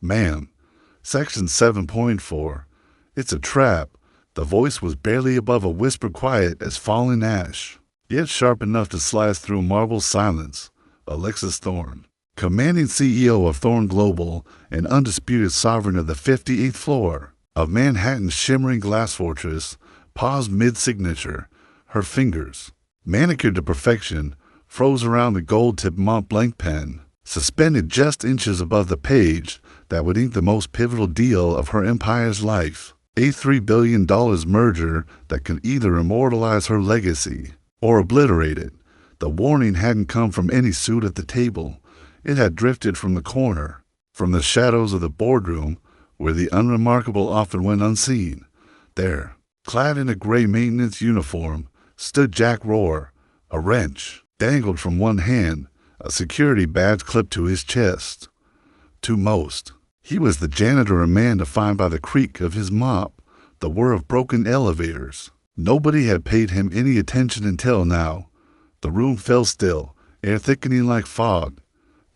Ma'am, Section 7.4. It's a trap. The voice was barely above a whisper, quiet as falling ash, yet sharp enough to slice through marble silence. Alexis Thorne, commanding CEO of Thorne Global and undisputed sovereign of the 58th floor of Manhattan's shimmering glass fortress, paused mid-signature. Her fingers, manicured to perfection, froze around the gold-tipped Mont Blanc pen, suspended just inches above the page that would ink the most pivotal deal of her empire's life. A $3 billion merger that could either immortalize her legacy or obliterate it. The warning hadn't come from any suit at the table. It had drifted from the corner, from the shadows of the boardroom, where the unremarkable often went unseen. There, clad in a gray maintenance uniform, stood Jack Rohr. A wrench dangled from one hand, a security badge clipped to his chest. To most, he was the janitor, a man defined by the creak of his mop, the whir of broken elevators. Nobody had paid him any attention until now. The room fell still, air thickening like fog.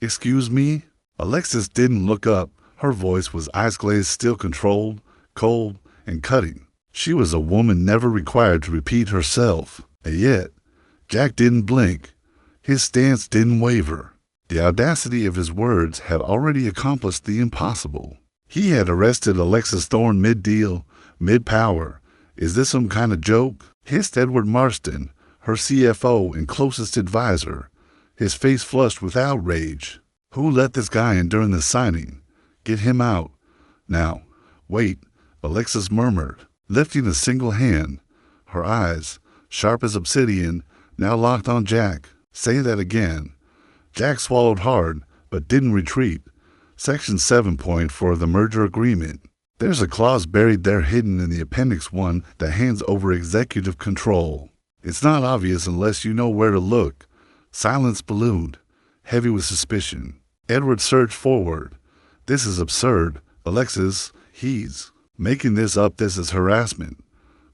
"Excuse me?" Alexis didn't look up. Her voice was ice-glazed, still controlled, cold, and cutting. She was a woman never required to repeat herself. And yet, Jack didn't blink. His stance didn't waver. The audacity of his words had already accomplished the impossible. He had arrested Alexis Thorne mid-deal, mid-power. "Is this some kind of joke?" hissed Edward Marston, her CFO and closest advisor, his face flushed with outrage. "Who let this guy in during the signing? Get him out." "Now, wait," Alexis murmured, lifting a single hand. Her eyes, sharp as obsidian, now locked on Jack. "Say that again." Jack swallowed hard, but didn't retreat. Section 7.4 of the merger agreement. There's a clause buried there, hidden in the Appendix 1, that hands over executive control. It's not obvious unless you know where to look. Silence ballooned, heavy with suspicion. Edward surged forward. "This is absurd. Alexis, he's making this up. This is harassment."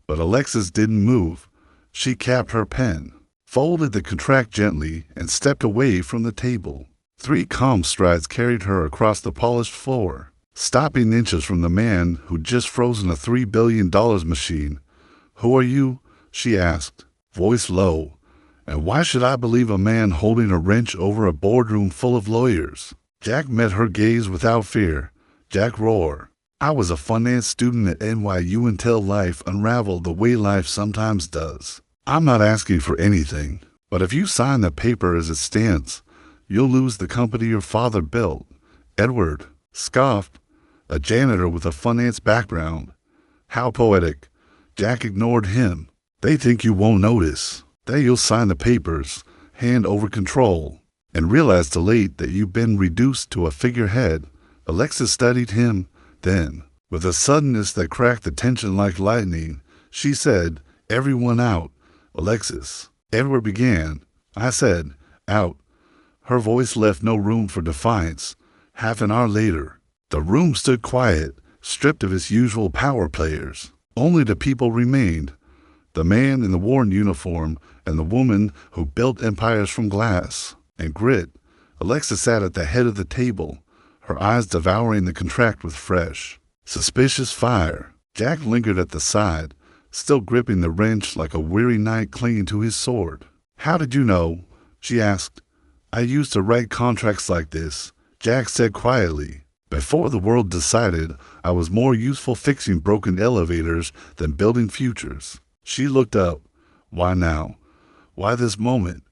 But Alexis didn't move. She capped her pen, folded the contract gently, and stepped away from the table. 3 calm strides carried her across the polished floor, stopping inches from the man who'd just frozen a $3 billion machine. "Who are you?" she asked, voice low. "And why should I believe a man holding a wrench over a boardroom full of lawyers?" Jack met her gaze without fear. Jack Rohr. "I was a finance student at NYU until life unraveled the way life sometimes does. I'm not asking for anything, but if you sign the paper as it stands, you'll lose the company your father built." Edward scoffed, a janitor with a finance background. How poetic. Jack ignored him. "They think you won't notice, that you'll sign the papers, hand over control, and realize too late that you've been reduced to a figurehead." Alexis studied him, then, with a suddenness that cracked the tension like lightning, she said, "Everyone out." "Alexis," Edward began. "I said, out." Her voice left no room for defiance. Half an hour later, the room stood quiet, stripped of its usual power players. Only the people remained. The man in the worn uniform and the woman who built empires from glass and grit. Alexis sat at the head of the table, her eyes devouring the contract with fresh, suspicious fire. Jack lingered at the side, still gripping the wrench like a weary knight clinging to his sword. "How did you know?" she asked. "I used to write contracts like this," Jack said quietly. "Before the world decided I was more useful fixing broken elevators than building futures." She looked up. "Why now? Why this moment?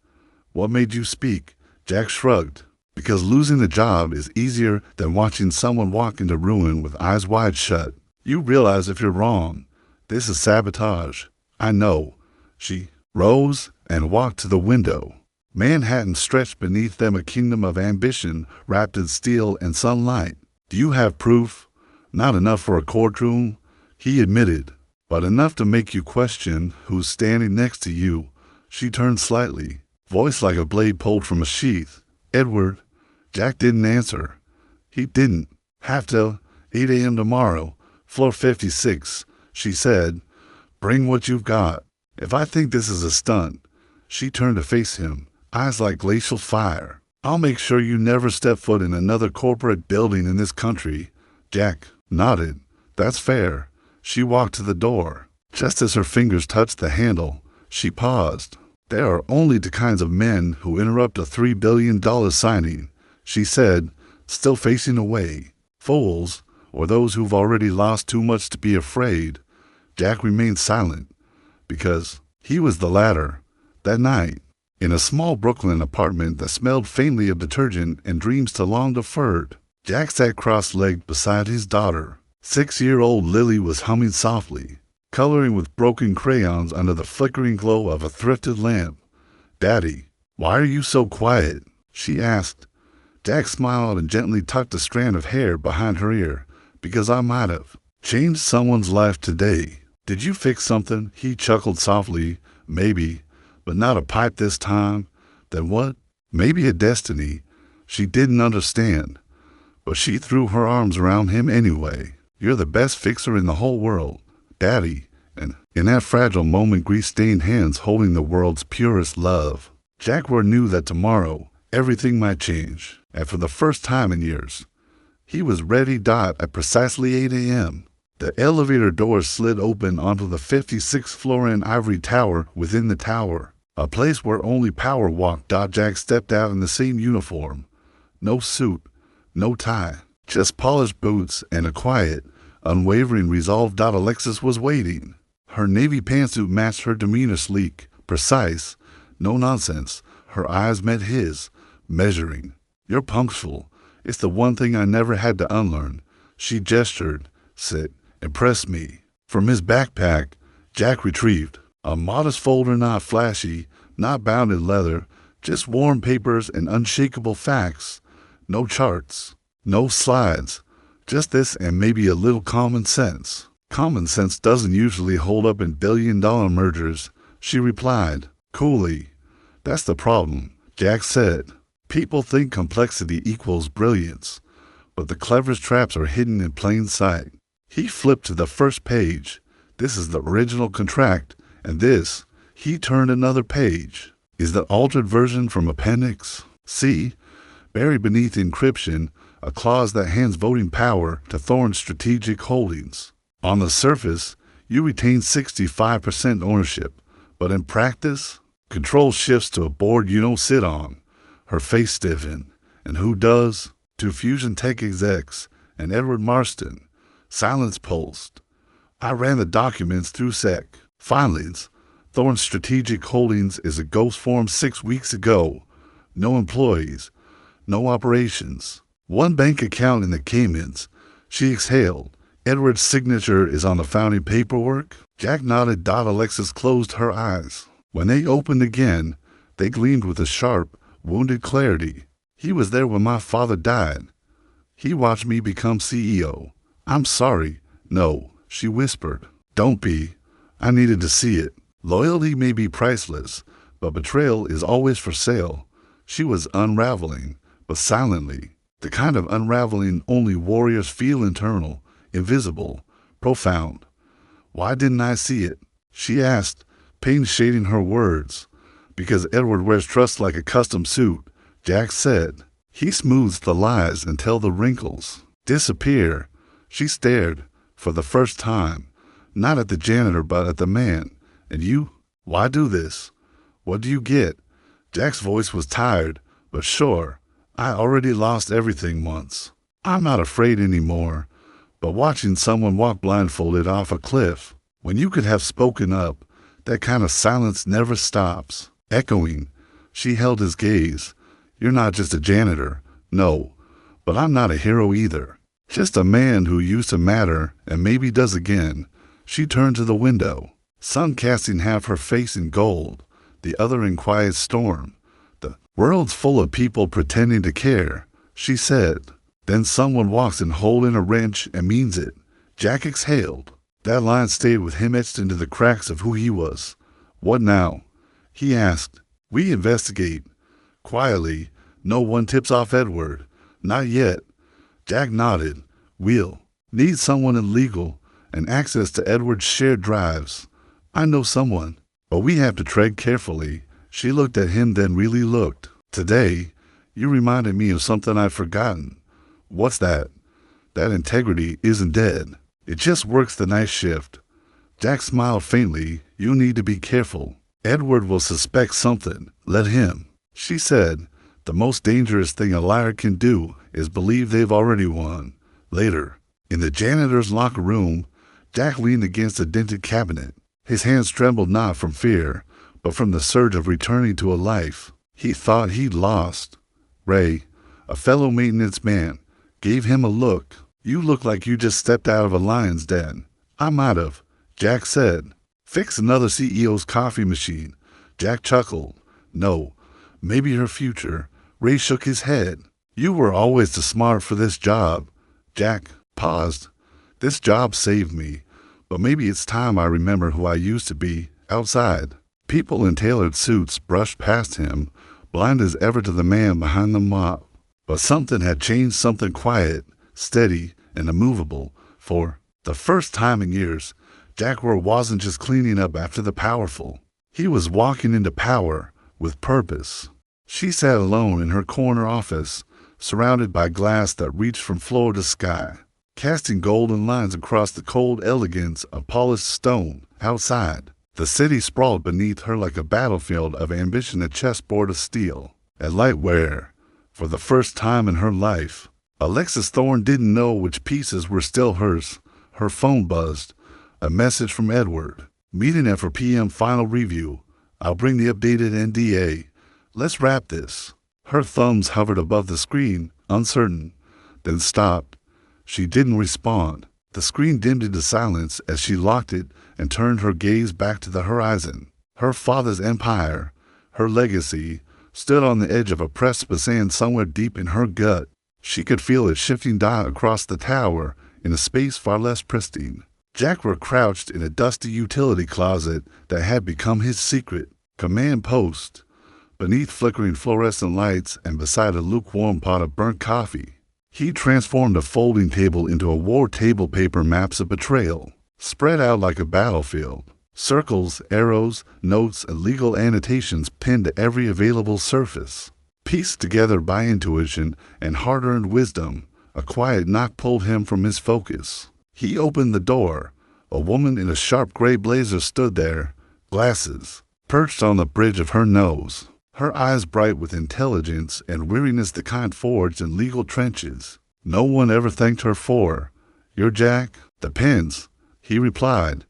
What made you speak?" Jack shrugged. "Because losing the job is easier than watching someone walk into ruin with eyes wide shut. You realize if you're wrong, this is sabotage." "I know." She rose and walked to the window. Manhattan stretched beneath them, a kingdom of ambition wrapped in steel and sunlight. "Do you have proof?" "Not enough for a courtroom," he admitted, "but enough to make you question who's standing next to you." She turned slightly, voice like a blade pulled from a sheath. "Edward." Jack didn't answer. He didn't. "Have till 8 a.m. tomorrow, floor 56, she said. "Bring what you've got. If I think this is a stunt." She turned to face him, eyes like glacial fire. I'll make sure you never step foot in another corporate building in this country. Jack nodded. That's fair. She walked to the door. Just as her fingers touched the handle, she paused. There are only the kinds of men who interrupt a $3 billion signing, she said, still facing away. Fools, or those who've already lost too much to be afraid. Jack remained silent, because he was the latter. That night, in a small Brooklyn apartment that smelled faintly of detergent and dreams too long deferred, Jack sat cross-legged beside his daughter. 6-year-old Lily was humming softly, coloring with broken crayons under the flickering glow of a thrifted lamp. "Daddy, why are you so quiet?" she asked. Jack smiled and gently tucked a strand of hair behind her ear. "Because I might have changed someone's life today." "Did you fix something?" He chuckled softly. "Maybe, but not a pipe this time." "Then what?" "Maybe a destiny." She didn't understand, but she threw her arms around him anyway. "You're the best fixer in the whole world, Daddy." And in that fragile moment, grease-stained hands holding the world's purest love. Jack knew that tomorrow everything might change, and for the first time in years, he was ready at precisely 8 a.m. The elevator doors slid open onto the 56th floor in ivory tower within the tower, a place where only power walked. Jack stepped out in the same uniform. No suit, no tie, just polished boots and a quiet, unwavering resolve. Alexis was waiting. Her navy pantsuit matched her demeanor, sleek, precise, no nonsense. Her eyes met his, measuring. "You're punctual. It's the one thing I never had to unlearn." She gestured. "Sit." "Impress me." From his backpack, Jack retrieved a modest folder, not flashy, not bound in leather, just warm papers and unshakable facts. No charts, no slides, just this and maybe a little common sense. "Common sense doesn't usually hold up in billion-dollar mergers," she replied, coolly. "That's the problem," Jack said. "People think complexity equals brilliance, but the cleverest traps are hidden in plain sight." He flipped to the first page. "This is the original contract, and this," he turned another page, "is the altered version from Appendix C. Buried beneath encryption, a clause that hands voting power to Thorne's strategic holdings. On the surface, you retain 65% ownership, but in practice, control shifts to a board you don't sit on." Her face stiffened. "And who does?" "To Fusion Tech execs and Edward Marston." Silence pulsed. "I ran the documents through SEC. Filings. Thorne's strategic holdings is a ghost form 6 weeks ago. No employees, no operations. One bank account in the Caymans." She exhaled. "Edward's signature is on the founding paperwork?" Jack nodded. Alexis closed her eyes. When they opened again, they gleamed with a sharp, wounded clarity. "He was there when my father died. He watched me become CEO. I'm sorry." "No," she whispered. "Don't be. I needed to see it. Loyalty may be priceless, but betrayal is always for sale." She was unraveling, but silently. The kind of unraveling only warriors feel, internal, invisible, profound. "Why didn't I see it?" she asked, pain shading her words. "Because Edward wears trust like a custom suit," Jack said. "He smooths the lies until the wrinkles disappear." She stared, for the first time, not at the janitor but at the man. "And you? Why do this? What do you get?" Jack's voice was tired, but sure. "I already lost everything once. I'm not afraid anymore. But watching someone walk blindfolded off a cliff, when you could have spoken up, that kind of silence never stops." Echoing, she held his gaze. "You're not just a janitor. No, but I'm not a hero either. Just a man who used to matter and maybe does again." She turned to the window, sun casting half her face in gold, the other in quiet storm. "The world's full of people pretending to care," she said. "Then someone walks and holding a wrench and means it." Jack exhaled. That line stayed with him, etched into the cracks of who he was. "What now?" he asked. "We investigate. Quietly. No one tips off Edward. Not yet." Jack nodded. "We'll need someone in legal and access to Edward's shared drives. I know someone, but we have to tread carefully." She looked at him, then really looked. "Today, You reminded me of something I'd forgotten. What's that? That integrity isn't dead. It just works the night shift. Jack smiled faintly. You need to be careful. Edward will suspect something. Let him. She said, the most dangerous thing a liar can do is believe they've already won. Later, in the janitor's locker room, Jack leaned against a dented cabinet. His hands trembled not from fear, but from the surge of returning to a life he thought he'd lost. Ray, a fellow maintenance man, gave him a look. You look like you just stepped out of a lion's den. I might have, Jack said. Fix another CEO's coffee machine. Jack chuckled. No, maybe her future. Ray shook his head. You were always too smart for this job. Jack paused. This job saved me, but maybe it's time I remember who I used to be outside. People in tailored suits brushed past him, blind as ever to the man behind the mop. But something had changed, something quiet, steady, and immovable. For the first time in years, Jack Rohr wasn't just cleaning up after the powerful. He was walking into power with purpose. She sat alone in her corner office, surrounded by glass that reached from floor to sky, casting golden lines across the cold elegance of polished stone. Outside, the city sprawled beneath her like a battlefield of ambition, a chessboard of steel. At Lightware, for the first time in her life, Alexis Thorne didn't know which pieces were still hers. Her phone buzzed. A message from Edward. Meeting at 4 p.m. final review. I'll bring the updated NDA. Let's wrap this. Her thumbs hovered above the screen, uncertain, then stopped. She didn't respond. The screen dimmed into silence as she locked it and turned her gaze back to the horizon. Her father's empire, her legacy, stood on the edge of a precipice, and somewhere deep in her gut, she could feel it shifting down across the tower in a space far less pristine. Jack Rohr crouched in a dusty utility closet that had become his secret command post, beneath flickering fluorescent lights and beside a lukewarm pot of burnt coffee. He transformed a folding table into a war table, paper maps of betrayal, spread out like a battlefield. Circles, arrows, notes, and legal annotations pinned to every available surface. Pieced together by intuition and hard-earned wisdom, a quiet knock pulled him from his focus. He opened the door. A woman in a sharp gray blazer stood there, glasses perched on the bridge of her nose, her eyes bright with intelligence and weariness, the kind forged in legal trenches. No one ever thanked her for. You're Jack? Depends, he replied.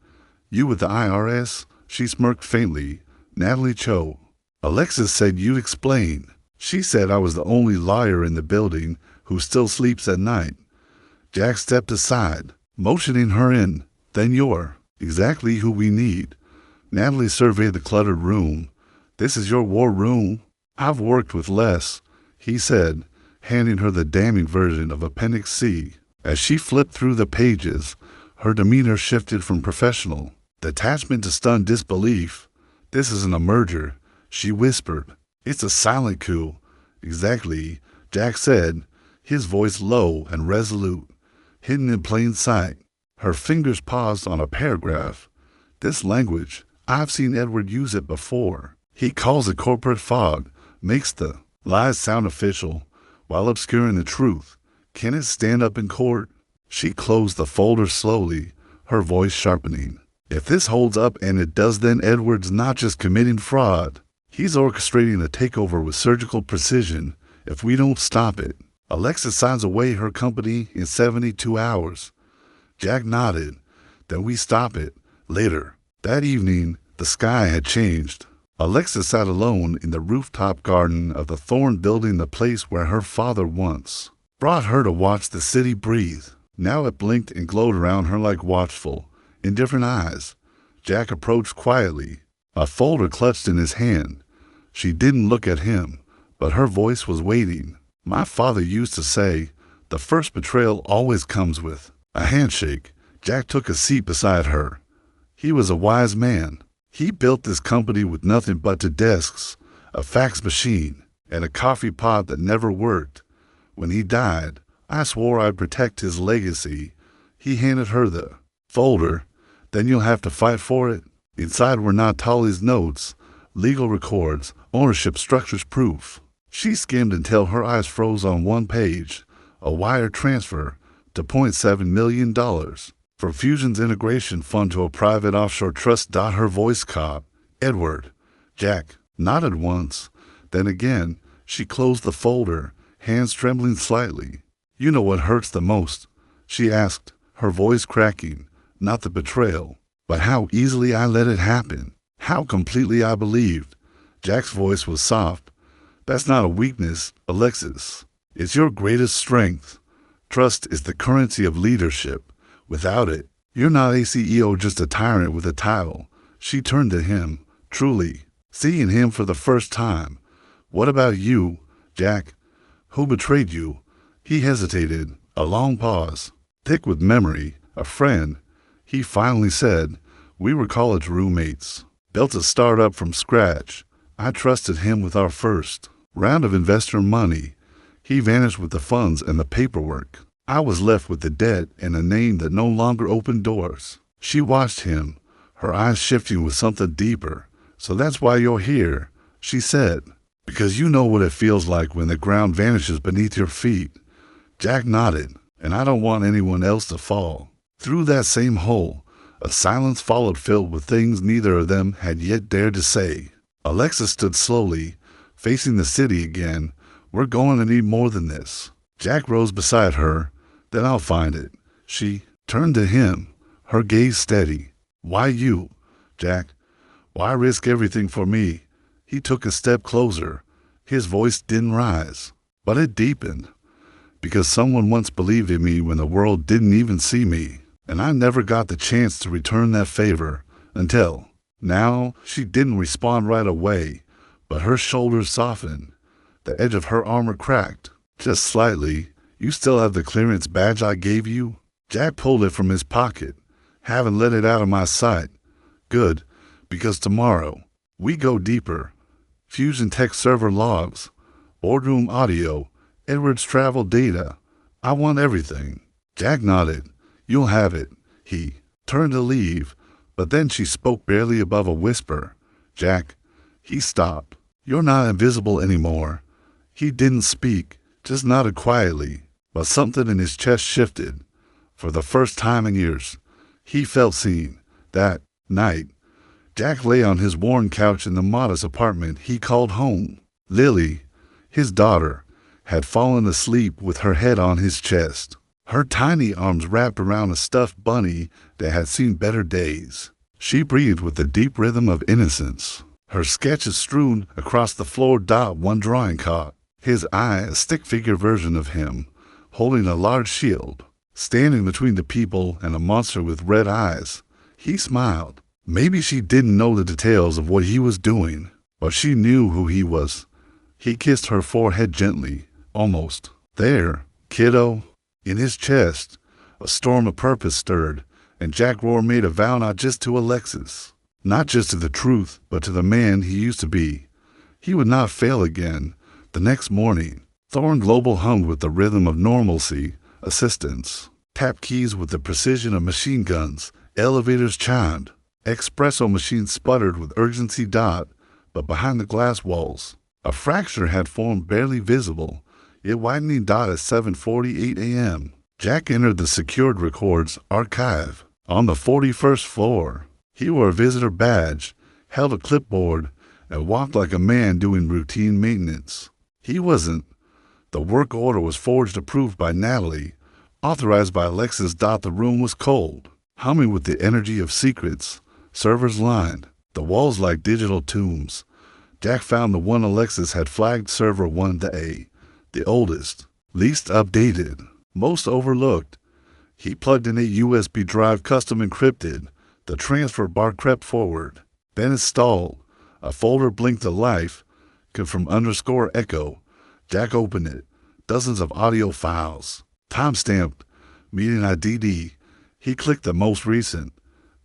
You with the IRS? She smirked faintly. Natalie Cho. Alexis said you'd explain. She said I was the only lawyer in the building who still sleeps at night. Jack stepped aside, motioning her in. Then you're exactly who we need. Natalie surveyed the cluttered room. This is your war room? I've worked with less, he said, handing her the damning version of Appendix C. As she flipped through the pages, her demeanor shifted from professional detachment to stunned disbelief. This isn't a merger, she whispered. It's a silent coup. Exactly, Jack said, his voice low and resolute, hidden in plain sight. Her fingers paused on a paragraph. This language, I've seen Edward use it before. He calls it corporate fog, makes the lies sound official, while obscuring the truth. Can it stand up in court? She closed the folder slowly, her voice sharpening. If this holds up, and it does, then Edward's not just committing fraud. He's orchestrating a takeover with surgical precision if we don't stop it. Alexis signs away her company in 72 hours. Jack nodded. Then we stop it. Later. That evening, the sky had changed. Alexis sat alone in the rooftop garden of the Thorne building, the place where her father once brought her to watch the city breathe. Now it blinked and glowed around her like watchful, indifferent eyes. Jack approached quietly, a folder clutched in his hand. She didn't look at him, but her voice was waiting. My father used to say, the first betrayal always comes with a handshake. Jack took a seat beside her. He was a wise man. He built this company with nothing but 2 desks, a fax machine, and a coffee pot that never worked. When he died, I swore I'd protect his legacy. He handed her the folder. Then you'll have to fight for it. Inside were not Tully's notes, legal records, ownership structures, proof. She skimmed until her eyes froze on one page, a wire transfer to $0.7 million from Fusion's integration fund to a private offshore trust. Her voice caught. Edward. Jack nodded once. Then again, she closed the folder, hands trembling slightly. You know what hurts the most? She asked, her voice cracking. Not the betrayal, but how easily I let it happen. How completely I believed. Jack's voice was soft. That's not a weakness, Alexis. It's your greatest strength. Trust is the currency of leadership. Without it, you're not a CEO, just a tyrant with a title. She turned to him, truly, seeing him for the first time. What about you, Jack? Who betrayed you? He hesitated, a long pause. Thick with memory, a friend. He finally said, we were college roommates. Built a startup from scratch. I trusted him with our first round of investor money. He vanished with the funds and the paperwork. I was left with the debt and a name that no longer opened doors. She watched him, her eyes shifting with something deeper. So that's why you're here, she said. Because you know what it feels like when the ground vanishes beneath your feet. Jack nodded, and I don't want anyone else to fall. Through that same hole, a silence followed filled with things neither of them had yet dared to say. Alexa stood slowly, facing the city again. We're going to need more than this. Jack rose beside her. Then I'll find it. She turned to him, her gaze steady. Why you, Jack? Why risk everything for me? He took a step closer. His voice didn't rise, but it deepened. Because someone once believed in me when the world didn't even see me. And I never got the chance to return that favor until now. She didn't respond right away, but her shoulders softened. The edge of her armor cracked, just slightly. You still have the clearance badge I gave you? Jack pulled it from his pocket. Haven't let it out of my sight. Good, because tomorrow we go deeper. Fusion Tech server logs, boardroom audio, Edward's travel data. I want everything. Jack nodded. You'll have it. He turned to leave, but then she spoke barely above a whisper. Jack. He stopped. You're not invisible anymore. He didn't speak, just nodded quietly, but something in his chest shifted. For the first time in years, he felt seen. That night, Jack lay on his worn couch in the modest apartment he called home. Lily, his daughter, had fallen asleep with her head on his chest. Her tiny arms wrapped around a stuffed bunny that had seen better days. She breathed with the deep rhythm of innocence. Her sketches strewn across the floor. One drawing caught his eye, a stick-figure version of him, holding a large shield, standing between the people and a monster with red eyes. He smiled. Maybe she didn't know the details of what he was doing, but she knew who he was. He kissed her forehead gently, almost. There, kiddo. In his chest, a storm of purpose stirred, and Jack Rohr made a vow not just to Alexis, not just to the truth, but to the man he used to be. He would not fail again. The next morning, Thorn Global hummed with the rhythm of normalcy, assistance. Tap keys with the precision of machine guns. Elevators chimed. Espresso machines sputtered with urgency. But behind the glass walls, a fracture had formed, barely visible. It widening. At 7:48 a.m. Jack entered the secured records archive on the 41st floor. He wore a visitor badge, held a clipboard, and walked like a man doing routine maintenance. He wasn't. The work order was forged, approved by Natalie, authorized by Alexis. The room was cold, humming with the energy of secrets. Servers lined the walls like digital tombs. Jack found the one Alexis had flagged, server 1A. The oldest, least updated, most overlooked. He plugged in a USB drive, custom encrypted. The transfer bar crept forward, then installed. A folder blinked to life. Confirm _echo. Jack opened it. Dozens of audio files. Time-stamped. Meeting IDD. He clicked the most recent.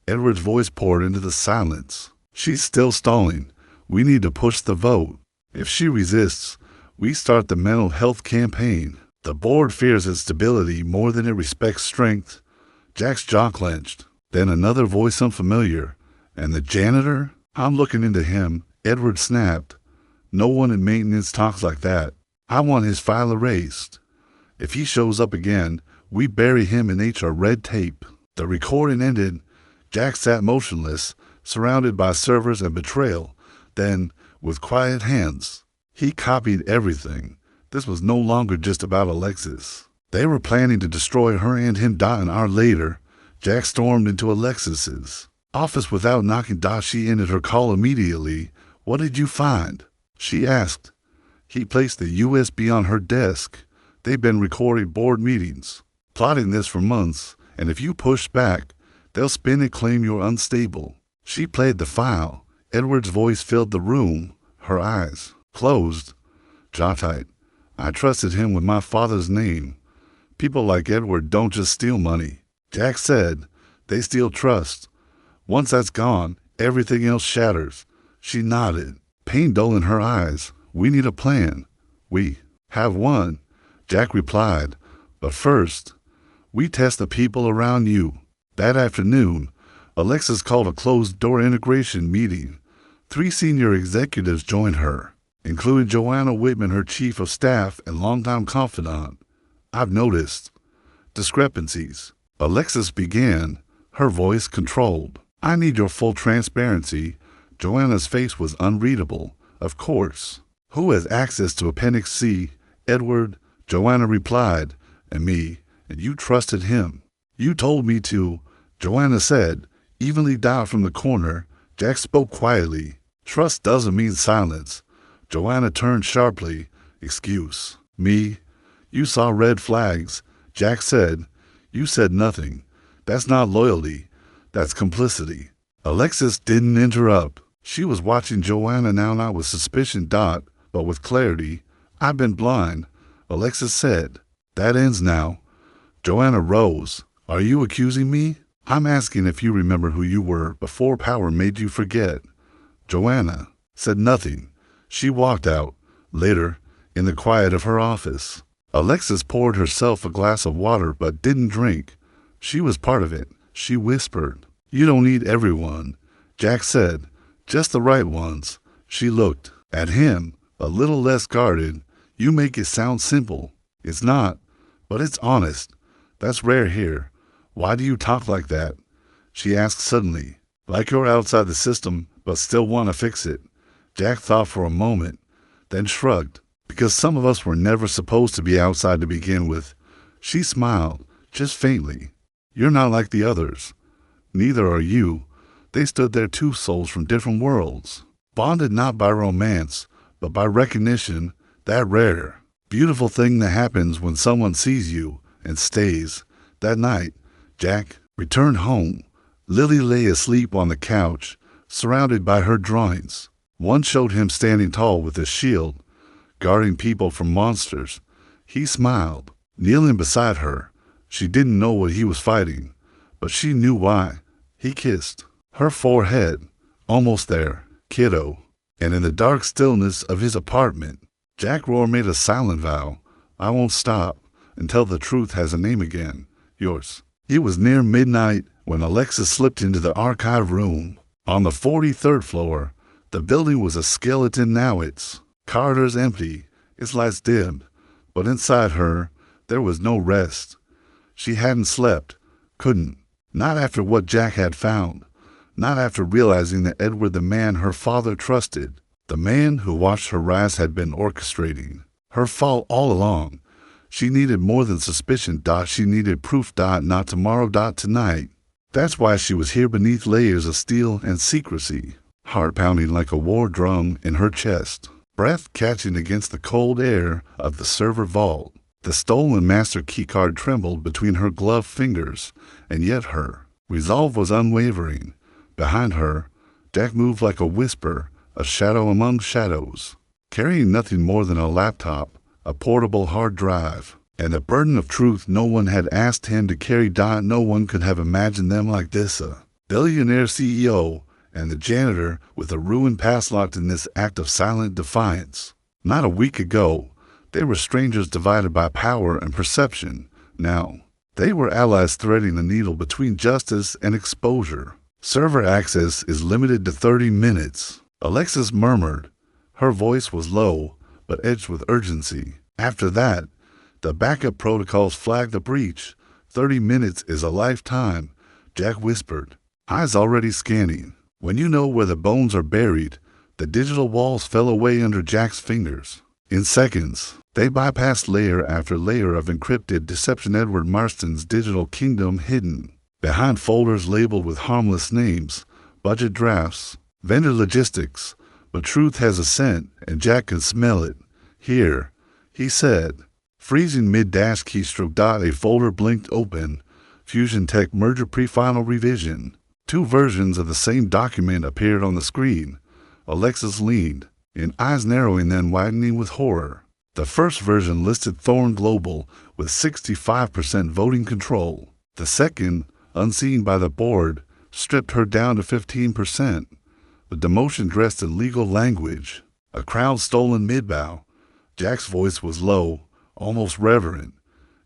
Edward's voice poured into the silence. She's still stalling. We need to push the vote. If she resists, we start the mental health campaign. The board fears its stability more than it respects strength. Jack's jaw clenched. Then another voice, unfamiliar. And the janitor? I'm looking into him. Edward snapped. No one in maintenance talks like that. I want his file erased. If he shows up again, we bury him in HR red tape." The recording ended. Jack sat motionless, surrounded by servers and betrayal. Then, with quiet hands, he copied everything. This was no longer just about Alexis. They were planning to destroy her and him. An hour later, Jack stormed into Alexis's office without knocking. She ended her call immediately. "What did you find?" she asked. He placed the USB on her desk. "They've been recording board meetings, plotting this for months, and if you push back, they'll spin and claim you're unstable." She played the file. Edward's voice filled the room. Her eyes closed. Jaw tight. "I trusted him with my father's name. People like Edward don't just steal money." Jack said, "They steal trust. Once that's gone, everything else shatters." She nodded, pain dull in her eyes. "We need a plan." "We have one," Jack replied. "But first, we test the people around you." That afternoon, Alexis called a closed-door integration meeting. 3 senior executives joined her, including Joanna Whitman, her chief of staff and longtime confidant. "I've noticed discrepancies," Alexis began, her voice controlled. "I need your full transparency." Joanna's face was unreadable. "Of course. Who has access to Appendix C?" "Edward," Joanna replied. "And me. And you trusted him." "You told me to," Joanna said, evenly dialed from the corner. Jack spoke quietly. "Trust doesn't mean silence." Joanna turned sharply. "Excuse me. You saw red flags," Jack said. "You said nothing. That's not loyalty. That's complicity." Alexis didn't interrupt. She was watching Joanna now, not with suspicion, but with clarity. "I've been blind," Alexis said. "That ends now." Joanna rose. "Are you accusing me?" "I'm asking if you remember who you were before power made you forget." Joanna said nothing. She walked out. Later, in the quiet of her office, Alexis poured herself a glass of water but didn't drink. She was part of it. She whispered, "You don't need everyone," Jack said. "Just the right ones." She looked at him, a little less guarded. "You make it sound simple." "It's not, but it's honest. That's rare here." "Why do you talk like that?" she asked suddenly. "Like you're outside the system, but still want to fix it." Jack thought for a moment, then shrugged. "Because some of us were never supposed to be outside to begin with." She smiled, just faintly. "You're not like the others. Neither are you." They stood there, 2 souls from different worlds, bonded not by romance, but by recognition, that rare, beautiful thing that happens when someone sees you and stays. That night, Jack returned home. Lily lay asleep on the couch, surrounded by her drawings. One showed him standing tall with a shield, guarding people from monsters. He smiled, kneeling beside her. She didn't know what he was fighting, but she knew why. He kissed her forehead. "Almost there, kiddo." And in the dark stillness of his apartment, Jack Rohr made a silent vow. "I won't stop until the truth has a name again. Yours." It was near midnight when Alexis slipped into the archive room. On the 43rd floor, the building was a skeleton now. Its corridors empty, its lights dimmed. But inside her, there was no rest. She hadn't slept, couldn't. Not after what Jack had found. Not after realizing that Edward, the man her father trusted, the man who watched her rise, had been orchestrating her fall all along. She needed more than suspicion. She needed proof. Not tomorrow. Tonight. That's why she was here, beneath layers of steel and secrecy, heart pounding like a war drum in her chest, breath catching against the cold air of the server vault. The stolen master keycard trembled between her gloved fingers, and yet her resolve was unwavering. Behind her, Jack moved like a whisper, a shadow among shadows, carrying nothing more than a laptop, a portable hard drive, and a burden of truth no one had asked him to carry. No one could have imagined them like this, a billionaire CEO and the janitor with a ruined past locked in this act of silent defiance. Not a week ago, they were strangers divided by power and perception. Now, they were allies threading the needle between justice and exposure. "Server access is limited to 30 minutes, Alexis murmured, Her voice was low, but edged with urgency. After that, the backup protocols flagged a breach. 30 minutes is a lifetime, Jack whispered, eyes already scanning. When you know where the bones are buried, the digital walls fell away under Jack's fingers. In seconds, they bypassed layer after layer of encrypted deception. Edward Marston's digital kingdom hidden behind folders labeled with harmless names, budget drafts, vendor logistics. But truth has a scent, and Jack can smell it. Here, he said. Freezing mid-dash keystroke. A folder blinked open. Fusion Tech merger pre-final revision. 2 versions of the same document appeared on the screen. Alexis leaned, in eyes narrowing then widening with horror. The first version listed Thorn Global with 65% voting control. The second, unseen by the board, stripped her down to 15%. The demotion dressed in legal language. A crowd stolen mid-bow. Jack's voice was low, almost reverent.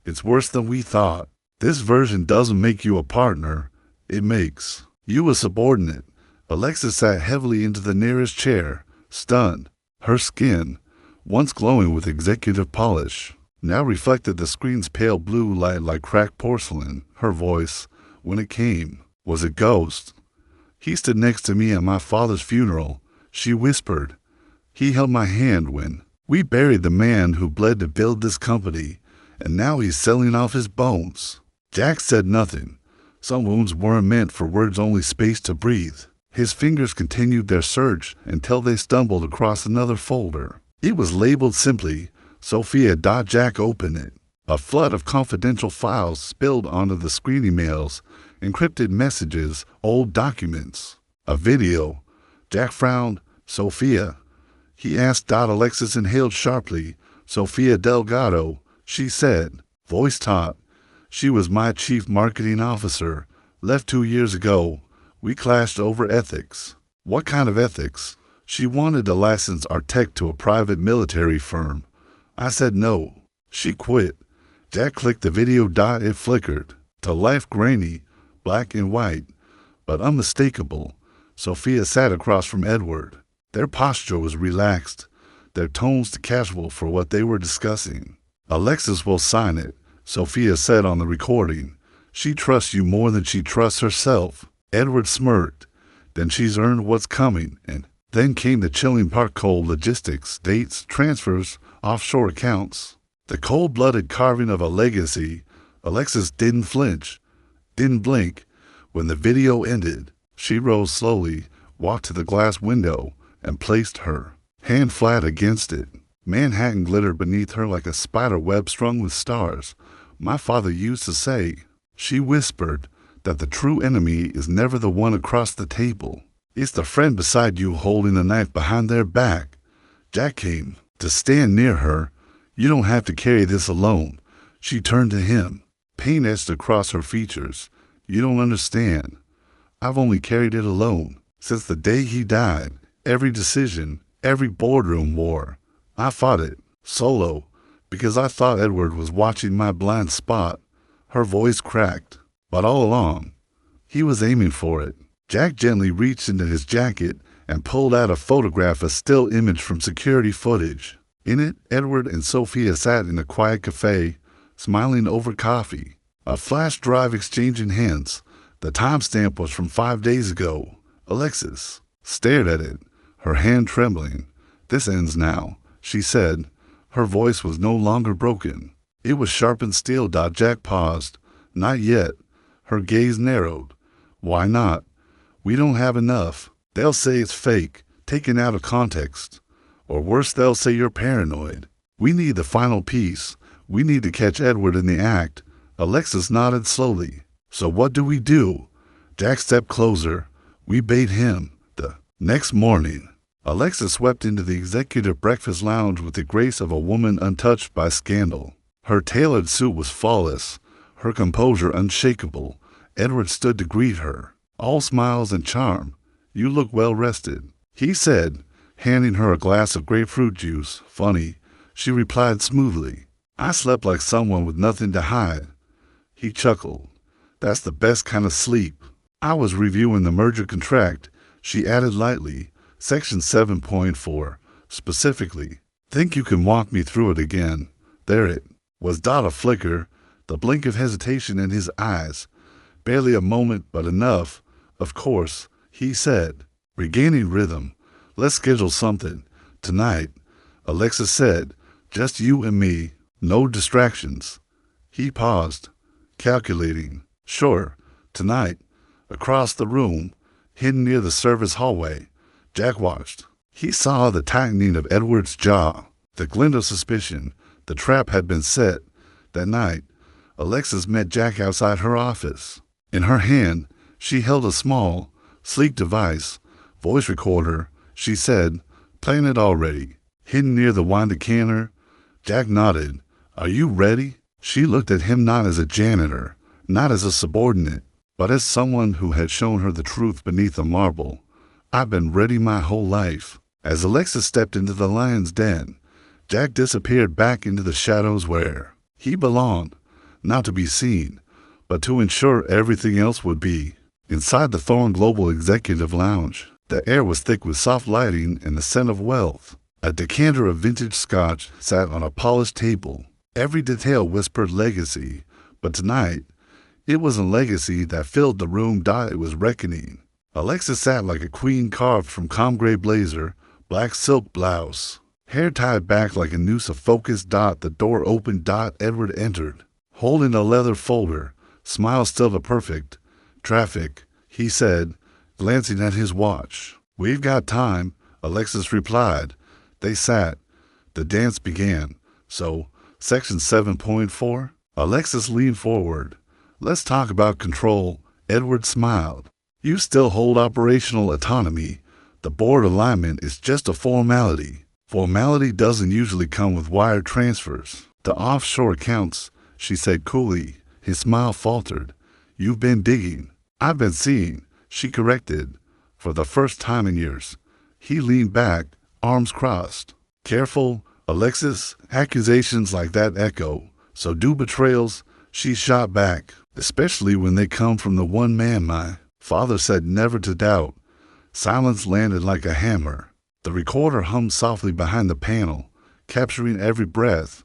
It's worse than we thought. This version doesn't make you a partner. It makes you a subordinate. Alexis sat heavily into the nearest chair, stunned. Her skin, once glowing with executive polish, now reflected the screen's pale blue light like cracked porcelain. Her voice, when it came, was a ghost. He stood next to me at my father's funeral, she whispered. He held my hand when we buried the man who bled to build this company, and now he's selling off his bones. Jack said nothing. Some wounds weren't meant for words, only space to breathe. His fingers continued their search until they stumbled across another folder. It was labeled simply, Sophia. Jack opened it. A flood of confidential files spilled onto the screen. Emails, encrypted messages, old documents. A video. Jack frowned. Sophia? He asked. Alexis inhaled sharply. Sophia Delgado, she said, voice taut. She was my chief marketing officer. Left 2 years ago. We clashed over ethics. What kind of ethics? She wanted to license our tech to a private military firm. I said no. She quit. Jack clicked the video. It flickered. To life, grainy, black and white, but unmistakable. Sophia sat across from Edward. Their posture was relaxed, their tones too casual for what they were discussing. Alexis will sign it, Sophia said on the recording. She trusts you more than she trusts herself. Edward smirked. Then she's earned what's coming. And then came the chilling part. Cold logistics, dates, transfers, offshore accounts. The cold-blooded carving of a legacy. Alexis didn't flinch, didn't blink. When the video ended, she rose slowly, walked to the glass window, and placed her hand flat against it. Manhattan glittered beneath her like a spider web strung with stars. My father used to say, she whispered, that the true enemy is never the one across the table. It's the friend beside you holding the knife behind their back. Jack came to stand near her. You don't have to carry this alone. She turned to him, pain etched across her features. You don't understand. I've only carried it alone since the day he died. Every decision, every boardroom war. I fought it, solo, because I thought Edward was watching my blind spot. Her voice cracked. But all along, he was aiming for it. Jack gently reached into his jacket and pulled out a photograph, a still image from security footage. In it, Edward and Sophia sat in a quiet cafe, smiling over coffee. A flash drive exchanging hints. The timestamp was from 5 days ago. Alexis stared at it, her hand trembling. This ends now, she said. Her voice was no longer broken. It was sharp and steel. Jack paused. Not yet. Her gaze narrowed. Why not? We don't have enough. They'll say it's fake, taken out of context. Or worse, they'll say you're paranoid. We need the final piece. We need to catch Edward in the act. Alexis nodded slowly. So what do? Jack stepped closer. We bait him. The next morning, Alexis swept into the executive breakfast lounge with the grace of a woman untouched by scandal. Her tailored suit was flawless, her composure unshakable. Edward stood to greet her, all smiles and charm. You look well rested, he said, handing her a glass of grapefruit juice. Funny, she replied smoothly. I slept like someone with nothing to hide. He chuckled. That's the best kind of sleep. I was reviewing the merger contract, she added lightly. Section 7.4, specifically. Think you can walk me through it again? There it was. A flicker, the blink of hesitation in his eyes. Barely a moment, but enough. Of course, he said, regaining rhythm. Let's schedule something. Tonight, Alexis said. Just you and me. No distractions. He paused, calculating. Sure, tonight. Across the room, hidden near the service hallway, Jack watched. He saw the tightening of Edward's jaw, the glint of suspicion. The trap had been set. That night, Alexis met Jack outside her office. In her hand, she held a small, sleek device, voice recorder. She said, "Playing it already." Hidden near the wine decanter, Jack nodded. "Are you ready?" She looked at him not as a janitor, not as a subordinate, but as someone who had shown her the truth beneath the marble. "I've been ready my whole life." As Alexis stepped into the lion's den, Jack disappeared back into the shadows where he belonged, not to be seen, but to ensure everything else would be. Inside the Thorn Global Executive Lounge, the air was thick with soft lighting and the scent of wealth. A decanter of vintage scotch sat on a polished table. Every detail whispered legacy, but tonight, it was a legacy that filled the room. It was reckoning. Alexis sat like a queen carved from calm gray blazer, black silk blouse, hair tied back like a noose of focused. The door opened. Edward entered, holding a leather folder, smile still the perfect. "Traffic," he said, glancing at his watch. "We've got time," Alexis replied. They sat. The dance began. So, Section 7.4? Alexis leaned forward. "Let's talk about control." Edward smiled. "You still hold operational autonomy. The board alignment is just a formality. Formality doesn't usually come with wire transfers. The offshore accounts," she said coolly. His smile faltered. "You've been digging." "I've been seeing," she corrected. "For the first time in years." He leaned back, arms crossed. "Careful, Alexis. Accusations like that echo. So do betrayals," she shot back, "especially when they come from the one man my father said never to doubt." Silence landed like a hammer. The recorder hummed softly behind the panel, capturing every breath.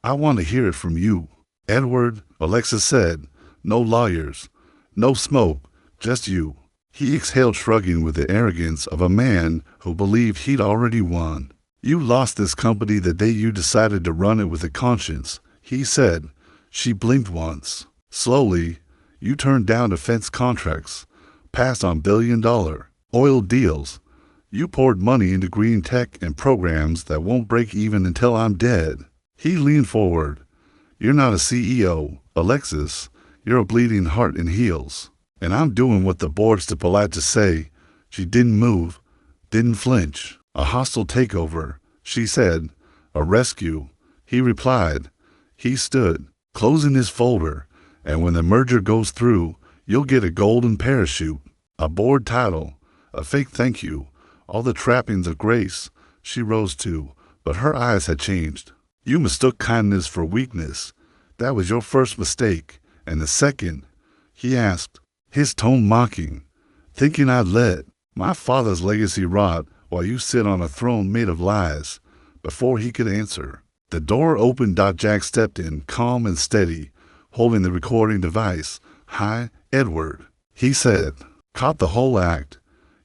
"I want to hear it from you, Edward," Alexis said. "No lawyers, no smoke, just you." He exhaled, shrugging with the arrogance of a man who believed he'd already won. "You lost this company the day you decided to run it with a conscience," he said. She blinked once. "Slowly, you turned down defense contracts, passed on billion-dollar oil deals. You poured money into green tech and programs that won't break even until I'm dead." He leaned forward. "You're not a CEO, Alexis. You're a bleeding heart and heels. And I'm doing what the board's too polite to say." She didn't move, didn't flinch. "A hostile takeover," she said. "A rescue," he replied. He stood, closing his folder. "And when the merger goes through, you'll get a golden parachute, a board title, a fake thank you, all the trappings of grace." She rose too, but her eyes had changed. "You mistook kindness for weakness. That was your first mistake. And the second?" he asked, his tone mocking. "Thinking I'd let my father's legacy rot while you sit on a throne made of lies." Before he could answer, the door opened. Jack stepped in, calm and steady, holding the recording device. "Hi, Edward," he said. "Caught the whole act.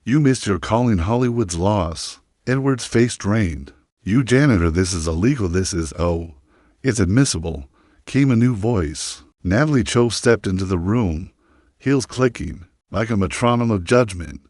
You missed your calling. Hollywood's loss." Edward's face drained. "You janitor, this is illegal. This is, oh, it's admissible," came a new voice. Natalie Cho stepped into the room, heels clicking, like a metronome of judgment.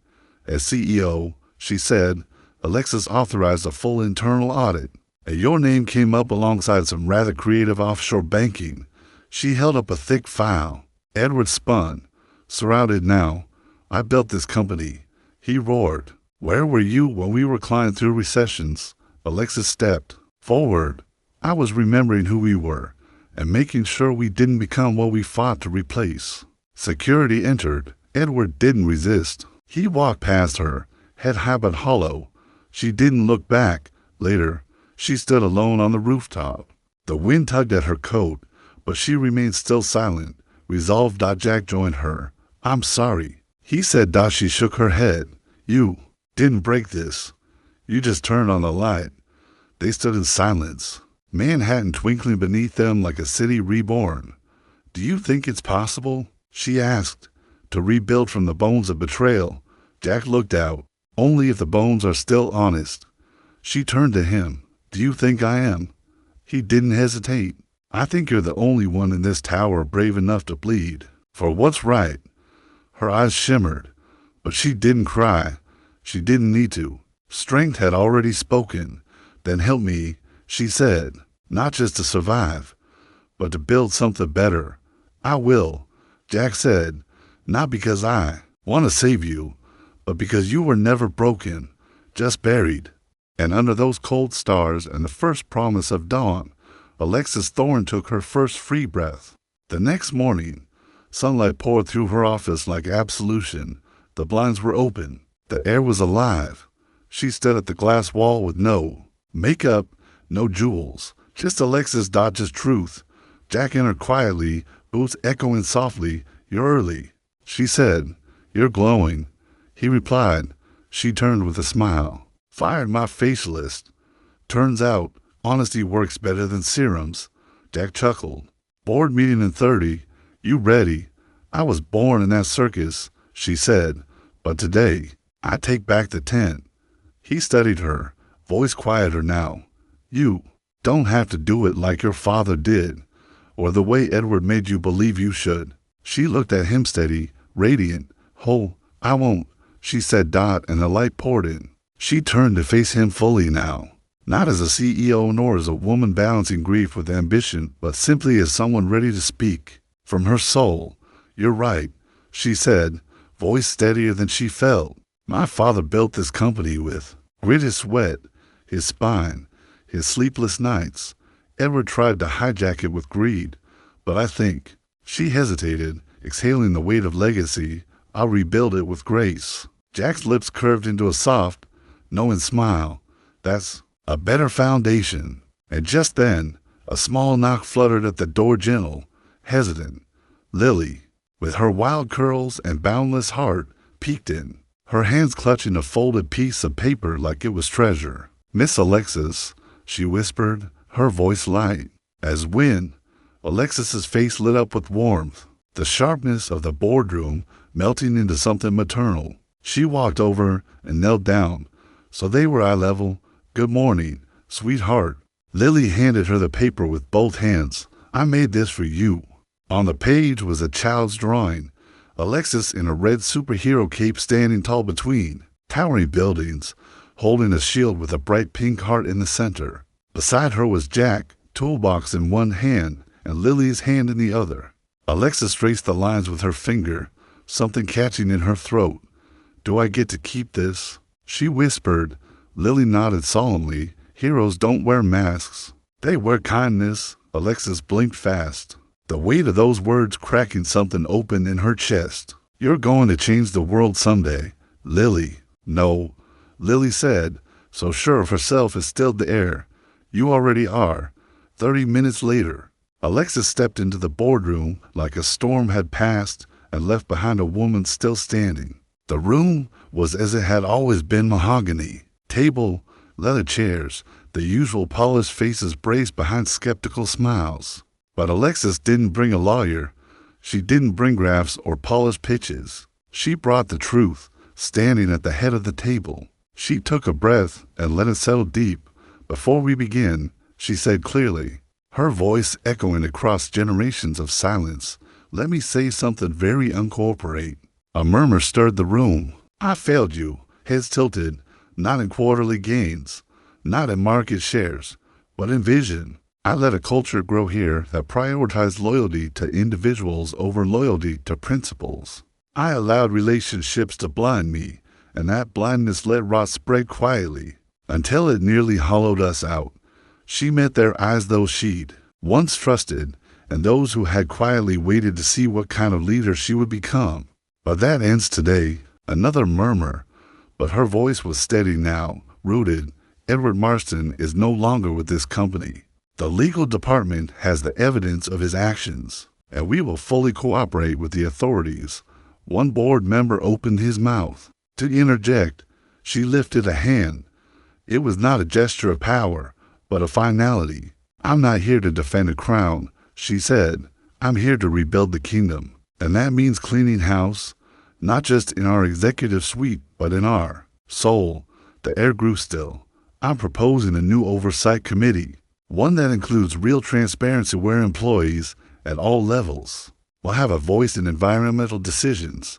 "As CEO," she said, "Alexis authorized a full internal audit, and your name came up alongside some rather creative offshore banking." She held up a thick file. Edward spun, surrounded now. "I built this company," he roared. "Where were you when we were climbing through recessions?" Alexis stepped forward. "I was remembering who we were and making sure we didn't become what we fought to replace." Security entered. Edward didn't resist. He walked past her, head high but hollow. She didn't look back. Later, she stood alone on the rooftop. The wind tugged at her coat, but she remained still silent, resolved. Jack joined her. "I'm sorry," he said. She shook her head. "You didn't break this. You just turned on the light. They stood in silence, Manhattan twinkling beneath them like a city reborn. Do you think it's possible, she asked, to rebuild from the bones of betrayal? Jack looked out. Only if the bones are still honest. She turned to him. Do you think I am? He didn't hesitate. I think you're the only one in this tower brave enough to bleed for what's right. Her eyes shimmered, but she didn't cry. She didn't need to. Strength had already spoken. Then help me, she said, not just to survive, but to build something better. I will, Jack said, not because I want to save you, but because you were never broken, just buried. And under those cold stars and the first promise of dawn, Alexis Thorne took her first free breath. The next morning, sunlight poured through her office like absolution. The blinds were open. The air was alive. She stood at the glass wall with no makeup, no jewels, just Alexis Dodge's truth. Jack entered quietly, boots echoing softly. You're early, she said. You're glowing. He replied. She turned with a smile. Fired my facialist. Turns out, honesty works better than serums. Jack chuckled. Board meeting in 30. You ready? I was born in that circus, she said. But today, I take back the tent. He studied her, voice quieter now. You don't have to do it like your father did, or the way Edward made you believe you should. She looked at him steady, radiant. Oh, I won't, she said, and the light poured in. She turned to face him fully now, not as a CEO nor as a woman balancing grief with ambition, but simply as someone ready to speak from her soul. You're right, she said, voice steadier than she felt. My father built this company with gritted sweat, his spine, his sleepless nights. Edward tried to hijack it with greed, but I think, she hesitated, exhaling the weight of legacy, I'll rebuild it with grace. Jack's lips curved into a soft, knowing smile. That's a better foundation. And just then, a small knock fluttered at the door, gentle, hesitant. Lily, with her wild curls and boundless heart, peeked in, her hands clutching a folded piece of paper like it was treasure. Miss Alexis, she whispered, her voice light as wind. Alexis's face lit up with warmth, the sharpness of the boardroom melting into something maternal. She walked over and knelt down, so they were eye level. Good morning, sweetheart. Lily handed her the paper with both hands. I made this for you. On the page was a child's drawing, Alexis in a red superhero cape standing tall between towering buildings, holding a shield with a bright pink heart in the center. Beside her was Jack, toolbox in one hand and Lily's hand in the other. Alexis traced the lines with her finger, something catching in her throat. Do I get to keep this? She whispered. Lily nodded solemnly. Heroes don't wear masks. They wear kindness. Alexis blinked fast, the weight of those words cracking something open in her chest. You're going to change the world someday, Lily. No, Lily said, so sure of herself as stilled the air. You already are. 30 minutes later, Alexis stepped into the boardroom like a storm had passed and left behind a woman still standing. The room was as it had always been, mahogany. Table, leather chairs, the usual polished faces braced behind skeptical smiles. But Alexis didn't bring a lawyer. She didn't bring graphs or polished pitches. She brought the truth, standing at the head of the table. She took a breath and let it settle deep. Before we begin, she said clearly, her voice echoing across generations of silence, let me say something very uncorporate. A murmur stirred the room. I failed you, heads tilted, not in quarterly gains, not in market shares, but in vision. I let a culture grow here that prioritized loyalty to individuals over loyalty to principles. I allowed relationships to blind me, and that blindness let rot spread quietly, until it nearly hollowed us out. She met their eyes, those she'd once trusted, and those who had quietly waited to see what kind of leader she would become. But that ends today. Another murmur, but her voice was steady now, rooted. Edward Marston is no longer with this company. The legal department has the evidence of his actions, and we will fully cooperate with the authorities. One board member opened his mouth to interject. She lifted a hand. It was not a gesture of power, but a finality. "I'm not here to defend a crown," she said. "I'm here to rebuild the kingdom. And that means cleaning house, not just in our executive suite, but in our soul." The air grew still. "I'm proposing a new oversight committee, one that includes real transparency where employees, at all levels, will have a voice in environmental decisions.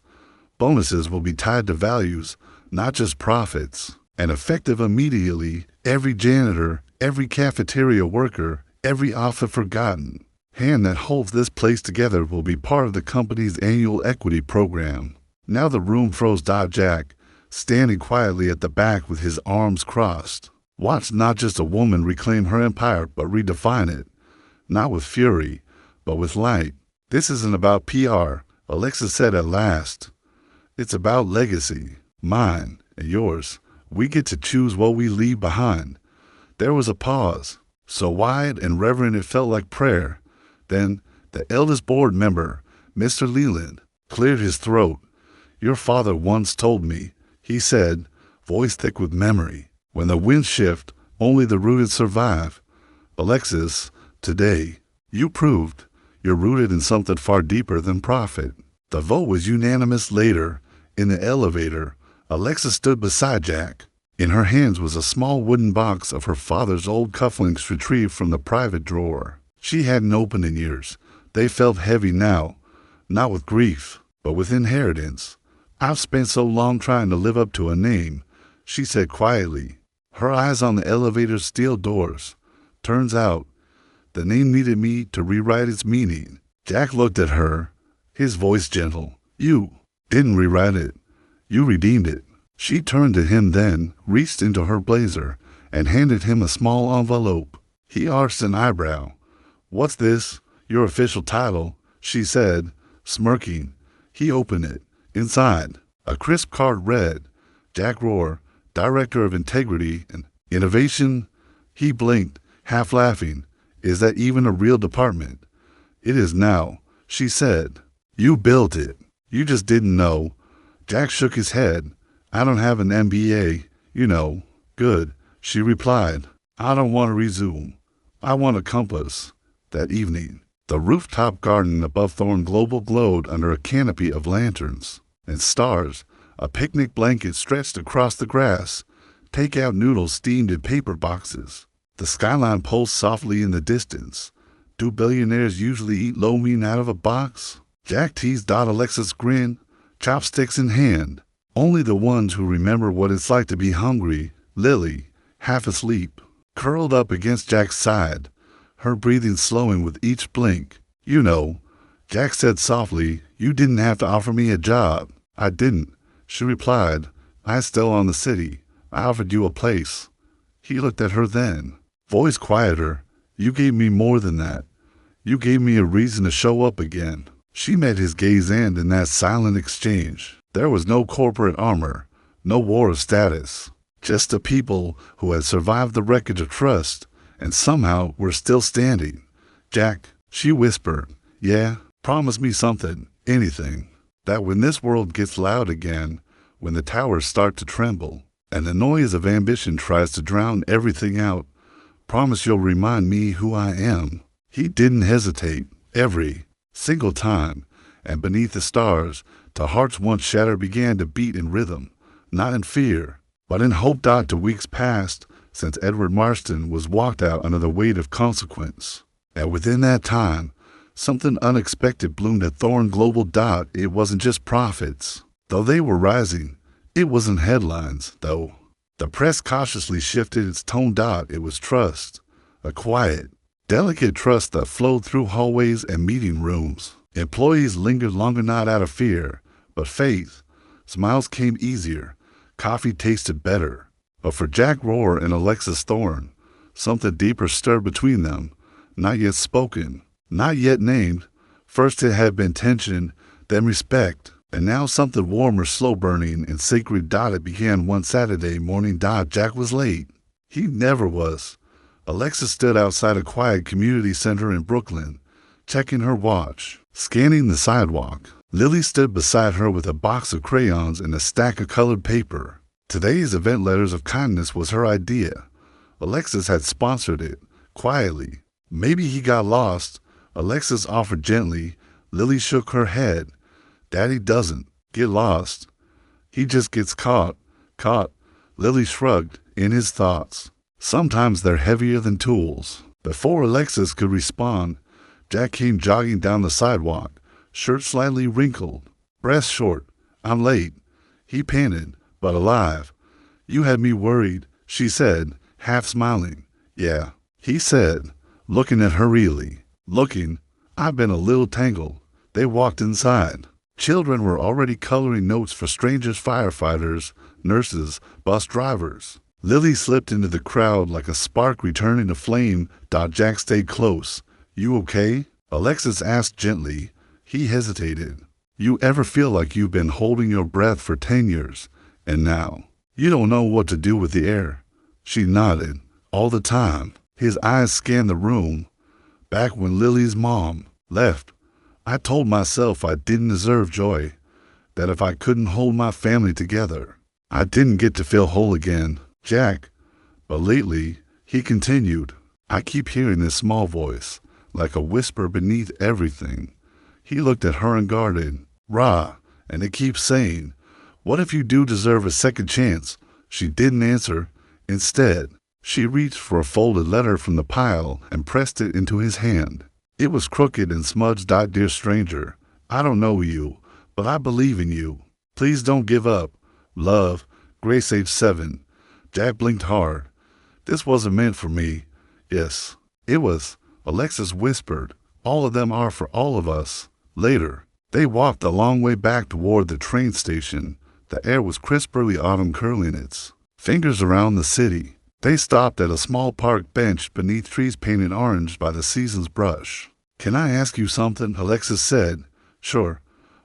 Bonuses will be tied to values, not just profits, and effective immediately. Every janitor, every cafeteria worker, every often forgotten hand that holds this place together will be part of the company's annual equity program." Now the room froze. Jack, standing quietly at the back with his arms crossed, watched not just a woman reclaim her empire but redefine it, not with fury, but with light. "This isn't about PR," Alexis said at last. "It's about legacy, mine and yours. We get to choose what we leave behind." There was a pause, so wide and reverent it felt like prayer. Then the eldest board member, Mr. Leland, cleared his throat. "Your father once told me," he said, voice thick with memory, "when the winds shift, only the rooted survive. Alexis, today, you proved you're rooted in something far deeper than profit." The vote was unanimous. Later, in the elevator, Alexis stood beside Jack. In her hands was a small wooden box of her father's old cufflinks retrieved from the private drawer. She hadn't opened in years. They felt heavy now, not with grief, but with inheritance. "I've spent so long trying to live up to a name," she said quietly, her eyes on the elevator's steel doors. "Turns out, the name needed me to rewrite its meaning." Jack looked at her, his voice gentle. "You didn't rewrite it. You redeemed it." She turned to him then, reached into her blazer, and handed him a small envelope. He arched an eyebrow. "What's this? Your official title," she said, smirking. He opened it. Inside, a crisp card read, "Jack Rohr, Director of Integrity and Innovation." He blinked, half laughing. "Is that even a real department?" "It is now," she said. "You built it. You just didn't know." Jack shook his head. "I don't have an MBA, you know." "Good," she replied. "I don't want to resume. I want a compass." That evening, the rooftop garden above Thorn Global glowed under a canopy of lanterns and stars. A picnic blanket stretched across the grass. Takeout noodles steamed in paper boxes. The skyline pulsed softly in the distance. "Do billionaires usually eat lo mein out of a box?" Jack teased. Alexis grinned, chopsticks in hand. "Only the ones who remember what it's like to be hungry." Lily, half asleep, curled up against Jack's side, her breathing slowing with each blink. "You know," Jack said softly, "you didn't have to offer me a job." "I didn't," she replied. "I still own the city. I offered you a place." He looked at her then, voice quieter. "You gave me more than that. You gave me a reason to show up again." She met his gaze, and in that silent exchange, there was no corporate armor, no war of status, just a people who had survived the wreckage of trust and somehow were still standing. "Jack," she whispered, "yeah, promise me something, anything, that when this world gets loud again, when the towers start to tremble, and the noise of ambition tries to drown everything out, promise you'll remind me who I am." He didn't hesitate. Every single time, and beneath the stars, the hearts once shattered began to beat in rhythm, not in fear, but in hope. The weeks passed since Edward Marston was walked out under the weight of consequence. And within that time, something unexpected bloomed at Thorn Global. It wasn't just profits, though they were rising. It wasn't headlines, though. The press cautiously shifted its tone. It was trust, a quiet, delicate trust that flowed through hallways and meeting rooms. Employees lingered longer, not out of fear, but faith. Smiles came easier. Coffee tasted better. But for Jack Rohr and Alexis Thorn, something deeper stirred between them, not yet spoken, not yet named. First it had been tension, then respect, and now something warmer, slow-burning, and sacred. It began one Saturday morning. Jack was late. He never was. Alexis stood outside a quiet community center in Brooklyn, checking her watch, scanning the sidewalk. Lily stood beside her with a box of crayons and a stack of colored paper. Today's event letters of kindness was her idea. Alexis had sponsored it, quietly. Maybe he got lost. Alexis offered gently. Lily shook her head. Daddy doesn't get lost. He just gets caught. Caught. Lily shrugged, in his thoughts. Sometimes they're heavier than tools. Before Alexis could respond, Jack came jogging down the sidewalk, shirt slightly wrinkled, breath short. I'm late. He panted, but alive. You had me worried, she said, half smiling. Yeah, he said, looking at her really. Looking. I've been a little tangled. They walked inside. Children were already coloring notes for strangers, firefighters, nurses, bus drivers. Lily slipped into the crowd like a spark returning to flame. Jack stayed close. You okay? Alexis asked gently. He hesitated. You ever feel like you've been holding your breath for 10 years, and now you don't know what to do with the air? She nodded. All the time. His eyes scanned the room. Back when Lily's mom left, I told myself I didn't deserve joy, that if I couldn't hold my family together, I didn't get to feel whole again. Jack. But lately, he continued, I keep hearing this small voice, like a whisper beneath everything. He looked at her unguarded. Rah, and it keeps saying, what if you do deserve a second chance? She didn't answer. Instead, she reached for a folded letter from the pile and pressed it into his hand. It was crooked and smudged. Dear stranger, I don't know you, but I believe in you. Please don't give up. Love, Grace, age 7. Jack blinked hard. This wasn't meant for me. Yes, it was, Alexis whispered. All of them are for all of us. Later, they walked a long way back toward the train station. The air was crisp, early autumn curling its fingers around the city. They stopped at a small park bench beneath trees painted orange by the season's brush. Can I ask you something? Alexis said. Sure.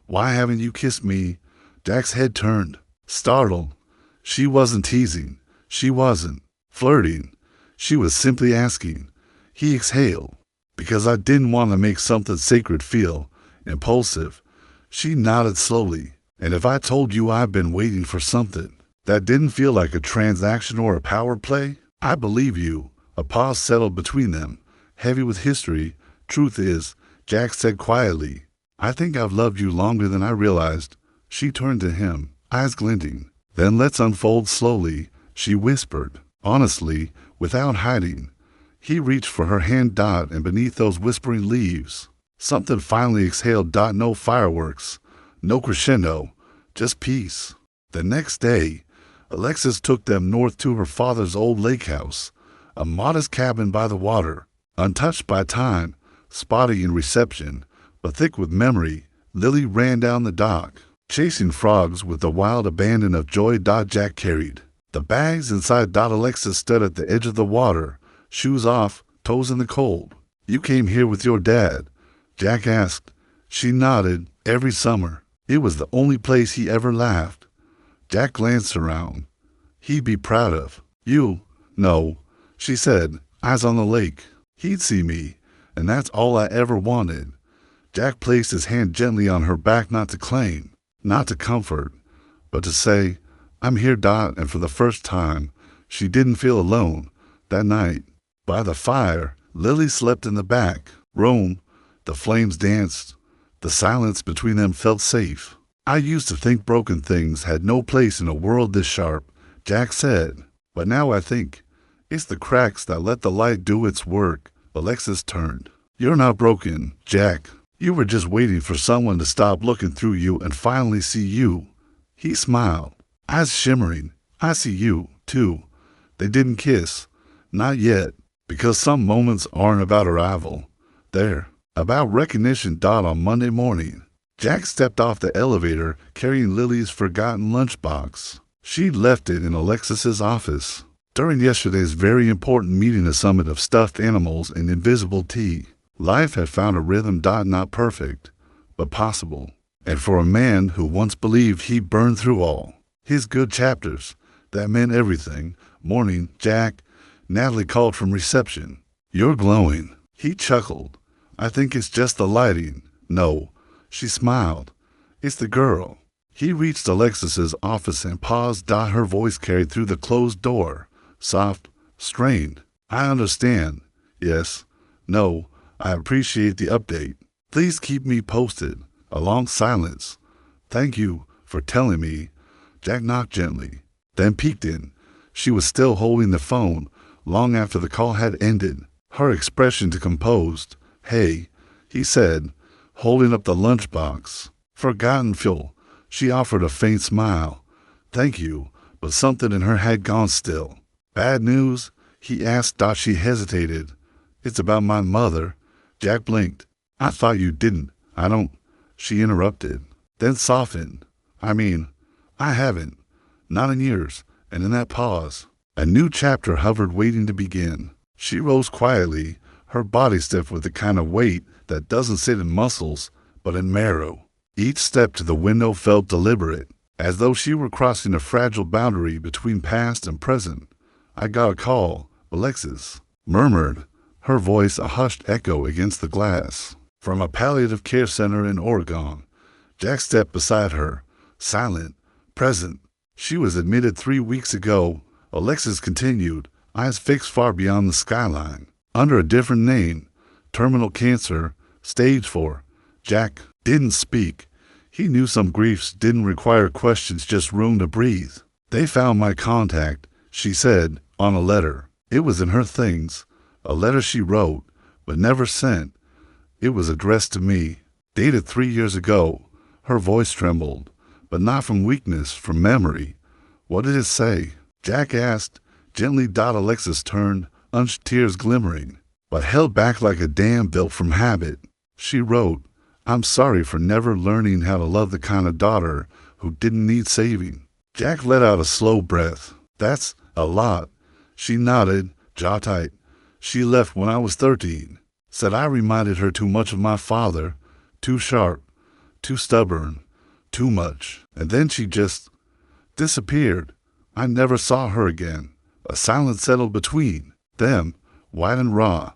Why haven't you kissed me? Jack's head turned, startled. She wasn't teasing. She wasn't flirting. She was simply asking. He exhaled. Because I didn't want to make something sacred feel impulsive. She nodded slowly. And if I told you I've been waiting for something that didn't feel like a transaction or a power play, I believe you. A pause settled between them, heavy with history. Truth is, Jack said quietly, I think I've loved you longer than I realized. She turned to him, eyes glinting. Then let's unfold slowly, she whispered, honestly, without hiding. He reached for her hand. And beneath those whispering leaves, something finally exhaled. No fireworks, no crescendo, just peace. The next day, Alexis took them north to her father's old lake house, a modest cabin by the water, untouched by time, spotty in reception, but thick with memory. Lily ran down the dock, chasing frogs with the wild abandon of joy. Jack carried the bags inside. Alexis stood at the edge of the water, shoes off, toes in the cold. You came here with your dad? Jack asked. She nodded. Every summer. It was the only place he ever laughed. Jack glanced around. He'd be proud of you. No, she said, eyes on the lake. He'd see me, and that's all I ever wanted. Jack placed his hand gently on her back, not to claim, not to comfort, but to say, I'm here. And for the first time, she didn't feel alone. That night, by the fire, Lily slept in the back room. The flames danced. The silence between them felt safe. I used to think broken things had no place in a world this sharp, Jack said. But now I think it's the cracks that let the light do its work. Alexis turned. You're not broken, Jack. You were just waiting for someone to stop looking through you and finally see you. He smiled, eyes shimmering. I see you, too. They didn't kiss. Not yet, because some moments aren't about arrival. They're about recognition. On Monday morning, Jack stepped off the elevator carrying Lily's forgotten lunchbox. She'd left it in Alexis's office during yesterday's very important meeting, a summit of stuffed animals and invisible tea. Life had found a rhythm. Not perfect, but possible. And for a man who once believed he'd burned through all his good chapters, that meant everything. Morning, Jack. Natalie called from reception. You're glowing. He chuckled. I think it's just the lighting. No. She smiled. It's the girl. He reached Alexis's office and paused. Her voice carried through the closed door, soft, strained. I understand. Yes. No. I appreciate the update. Please keep me posted. A long silence. Thank you for telling me. Jack knocked gently, then peeked in. She was still holding the phone long after the call had ended, her expression composed. Hey, he said, holding up the lunchbox. Forgotten fuel. She offered a faint smile. Thank you, but something in her had gone still. Bad news? He asked. She hesitated. It's about my mother. Jack blinked. I thought you didn't. I don't. She interrupted, then softened. I haven't. Not in years. And in that pause, a new chapter hovered waiting to begin. She rose quietly, her body stiff with the kind of weight that doesn't sit in muscles, but in marrow. Each step to the window felt deliberate, as though she were crossing a fragile boundary between past and present. I got a call, Alexis murmured, her voice a hushed echo against the glass. From a palliative care center in Oregon. Jack stepped beside her, silent, present. She was admitted 3 weeks ago, Alexis continued, eyes fixed far beyond the skyline. Under a different name, terminal cancer, stage 4. Jack didn't speak. He knew some griefs didn't require questions, just room to breathe. They found my contact, she said, on a letter. It was in her things, a letter she wrote, but never sent. It was addressed to me, dated 3 years ago. Her voice trembled, but not from weakness, from memory. What did it say? Jack asked, gently. Alexis turned, unshed, tears glimmering, but held back like a dam built from habit. She wrote, I'm sorry for never learning how to love the kind of daughter who didn't need saving. Jack let out a slow breath. That's a lot. She nodded, jaw tight. She left when I was 13. Said I reminded her too much of my father, too sharp, too stubborn, too much. And then she just disappeared. I never saw her again. A silence settled between them, white and raw.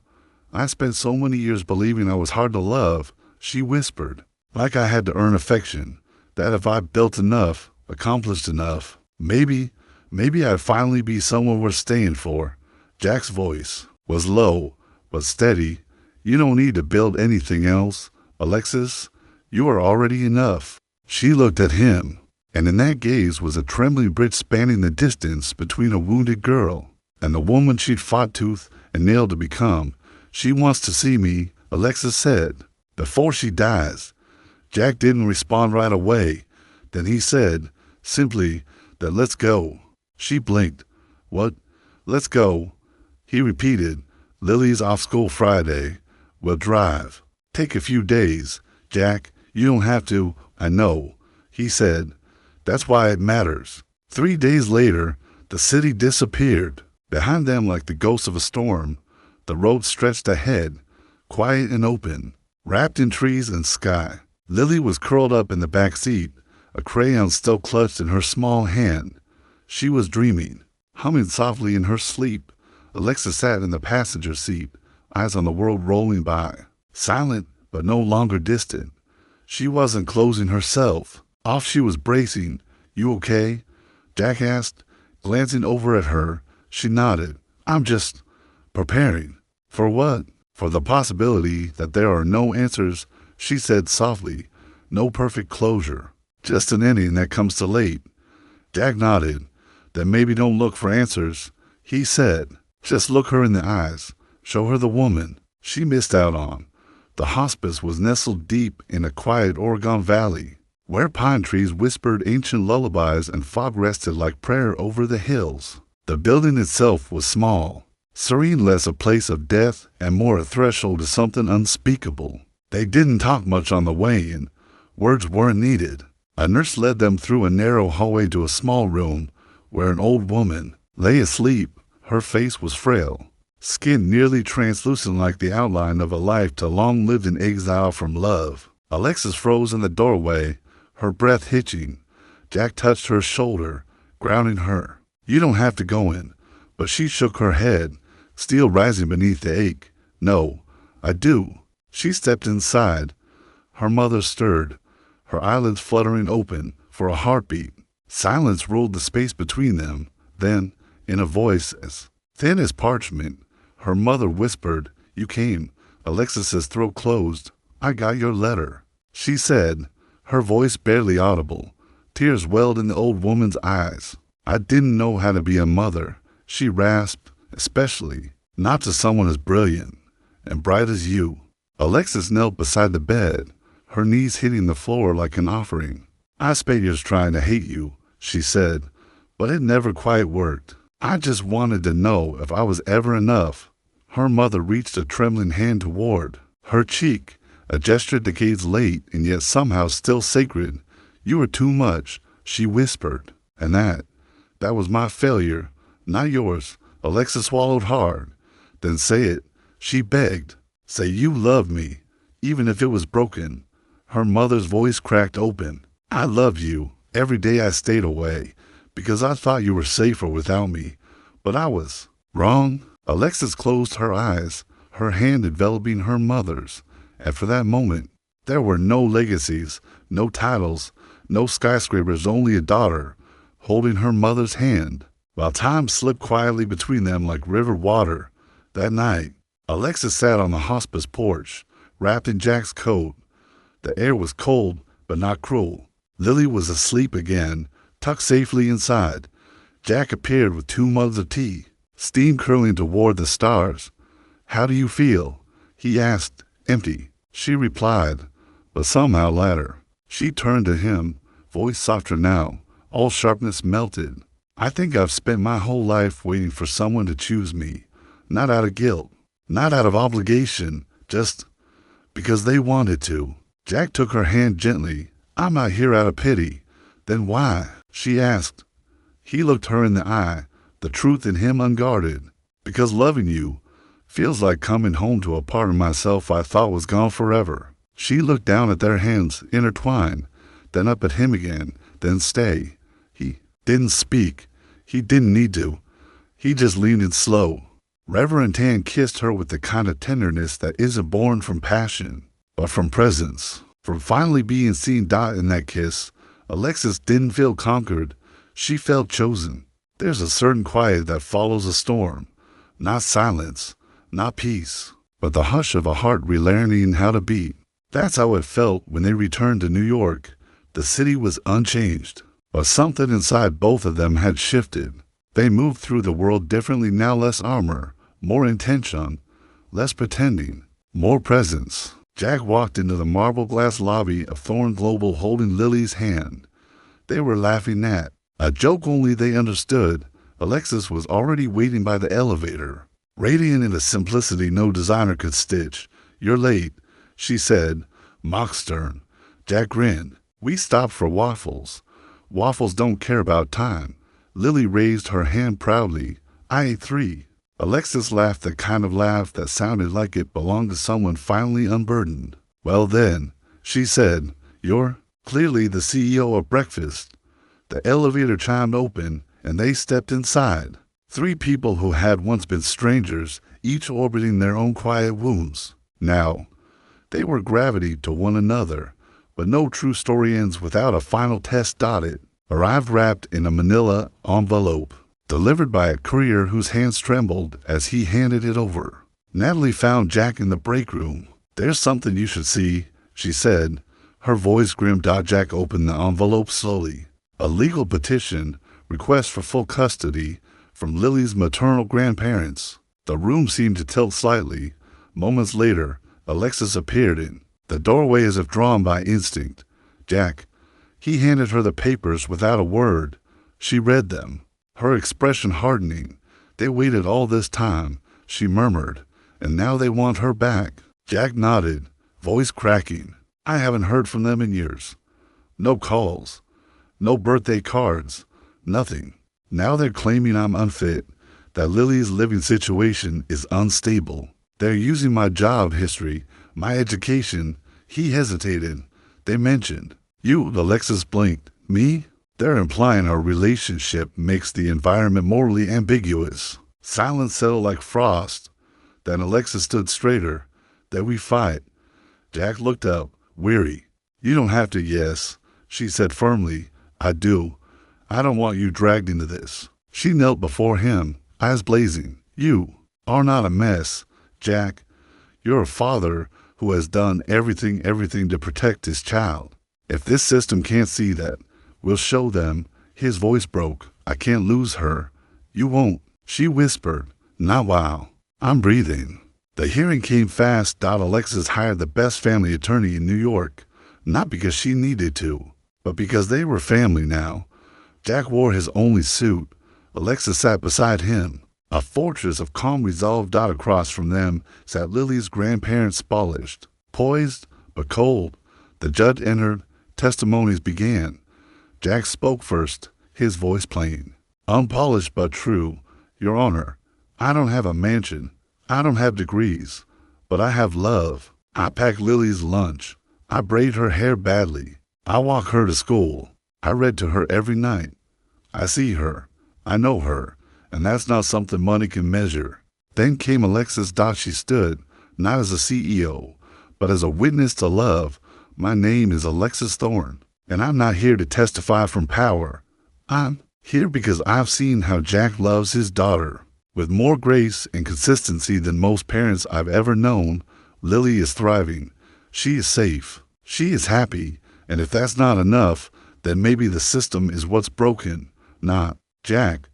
I spent so many years believing I was hard to love, she whispered, like I had to earn affection, that if I built enough, accomplished enough, maybe I'd finally be someone worth staying for. Jack's voice was low, but steady. You don't need to build anything else, Alexis. You are already enough. She looked at him, and in that gaze was a trembling bridge spanning the distance between a wounded girl and the woman she'd fought tooth and nail to become. She wants to see me, Alexis said, before she dies. Jack didn't respond right away. Then he said, simply, that let's go. She blinked. What? Let's go. He repeated, Lily's off school Friday. We'll drive. Take a few days. Jack, you don't have to. I know, he said. That's why it matters. 3 days later, the city disappeared. Behind them, like the ghost of a storm, the road stretched ahead, quiet and open, wrapped in trees and sky. Lily was curled up in the back seat, a crayon still clutched in her small hand. She was dreaming, humming softly in her sleep. Alexis sat in the passenger seat, eyes on the world rolling by, silent but no longer distant. She wasn't closing herself. Off she was bracing. You okay? Jack asked, glancing over at her. She nodded. I'm just preparing. For what? For the possibility that there are no answers, she said softly. No perfect closure. Just an ending that comes too late. Jack nodded. Then maybe don't look for answers, he said. Just look her in the eyes. Show her the woman she missed out on. The hospice was nestled deep in a quiet Oregon valley, where pine trees whispered ancient lullabies and fog rested like prayer over the hills. The building itself was small, serene, less a place of death and more a threshold to something unspeakable. They didn't talk much on the way in. Words weren't needed. A nurse led them through a narrow hallway to a small room where an old woman lay asleep. Her face was frail, skin nearly translucent like the outline of a life too long lived in exile from love. Alexis froze in the doorway, her breath hitching. Jack touched her shoulder, grounding her. You don't have to go in. But she shook her head, steel rising beneath the ache. No, I do. She stepped inside. Her mother stirred, her eyelids fluttering open. for a heartbeat. Silence ruled the space between them. Then, in a voice as thin as parchment, her mother whispered, "You came." Alexis's throat closed. "I got your letter," she said, her voice barely audible. Tears welled in the old woman's eyes. "I didn't know how to be a mother," she rasped, "especially not to someone as brilliant and bright as you." Alexis knelt beside the bed, her knees hitting the floor like an offering. "I spent years trying to hate you," she said, "but it never quite worked. I just wanted to know if I was ever enough." Her mother reached a trembling hand toward her cheek, a gesture decades late and yet somehow still sacred. "You were too much," she whispered, "and that was my failure, not yours." Alexis swallowed hard. "Then say it," she begged. "Say you love me, even if it was broken." Her mother's voice cracked open. "I love you. Every day I stayed away because I thought you were safer without me. But I was wrong." Alexis closed her eyes, her hand enveloping her mother's. And for that moment, there were no legacies, no titles, no skyscrapers, only a daughter holding her mother's hand, while time slipped quietly between them like river water. That night, Alexis sat on the hospice porch, wrapped in Jack's coat. The air was cold, but not cruel. Lily was asleep again, tucked safely inside. Jack appeared with 2 mugs of tea, steam curling toward the stars. "How do you feel?" he asked. "Empty," she replied, but somehow louder. She turned to him, voice softer now, all sharpness melted. "I think I've spent my whole life waiting for someone to choose me, not out of guilt, not out of obligation, just because they wanted to." Jack took her hand gently. "I'm not here out of pity." "Then why?" she asked. He looked her in the eye, the truth in him unguarded. "Because loving you feels like coming home to a part of myself I thought was gone forever." She looked down at their hands intertwined, then up at him again, then stay. He didn't speak. He didn't need to. He just leaned in slow. Reverend Tan kissed her with the kind of tenderness that isn't born from passion, but from presence. From finally being seen die in that kiss, Alexis didn't feel conquered. She felt chosen. There's a certain quiet that follows a storm. Not silence, not peace, but the hush of a heart relearning how to beat. That's how it felt when they returned to New York. The city was unchanged, but something inside both of them had shifted. They moved through the world differently now, less armor, more intention, less pretending, more presence. Jack walked into the marble glass lobby of Thorn Global holding Lily's hand. They were laughing at a joke only they understood. Alexis was already waiting by the elevator, radiant in a simplicity no designer could stitch. "You're late," she said, mock stern. Jack grinned. "We stopped for waffles. Waffles don't care about time." Lily raised her hand proudly. "I ate 3. Alexis laughed, the kind of laugh that sounded like it belonged to someone finally unburdened. "Well then," she said, "you're clearly the CEO of breakfast." The elevator chimed open, and they stepped inside. 3 people who had once been strangers, each orbiting their own quiet wounds. Now, they were gravity to one another, but no true story ends without a final test dotted. Arrived wrapped in a manila envelope, delivered by a courier whose hands trembled as he handed it over. Natalie found Jack in the break room. "There's something you should see," she said, her voice grim. Jack opened the envelope slowly. A legal petition, request for full custody, from Lily's maternal grandparents. The room seemed to tilt slightly. Moments later, Alexis appeared in the doorway as if drawn by instinct. "Jack." He handed her the papers without a word. She read them, her expression hardening. "They waited all this time," she murmured, "and now they want her back." Jack nodded, voice cracking. "I haven't heard from them in years. No calls, no birthday cards, nothing. Now they're claiming I'm unfit, that Lily's living situation is unstable. They're using my job history, my education." He hesitated. "They mentioned you." Alexis blinked. "Me?" "They're implying our relationship makes the environment morally ambiguous." Silence settled like frost. Then Alexis stood straighter. "That we fight." Jack looked up, weary. "You don't have to, yes," she said firmly. I do. I don't want you dragged into this. She knelt before him, eyes blazing. You are not a mess, Jack. You're a father who has done everything to protect his child. If this system can't see that, we'll show them. His voice broke. I can't lose her. You won't, she whispered. Not while I'm breathing. The hearing came fast. Alexis hired the best family attorney in New York, not because she needed to, but because they were family now. Jack wore his only suit. Alexis sat beside him. A fortress of calm resolve. Across from them sat Lily's grandparents, polished, poised, but cold. The judge entered. Testimonies began. Jack spoke first, his voice plain. Unpolished but true. Your Honor, I don't have a mansion. I don't have degrees, but I have love. I pack Lily's lunch. I braid her hair badly. I walk her to school. I read to her every night. I see her. I know her. And that's not something money can measure. Then came Alexis. She stood, not as a CEO, but as a witness to love. My name is Alexis Thorne, and I'm not here to testify from power. I'm here because I've seen how Jack loves his daughter. With more grace and consistency than most parents I've ever known, Lily is thriving. She is safe. She is happy. And if that's not enough, then maybe the system is what's broken, not Jack.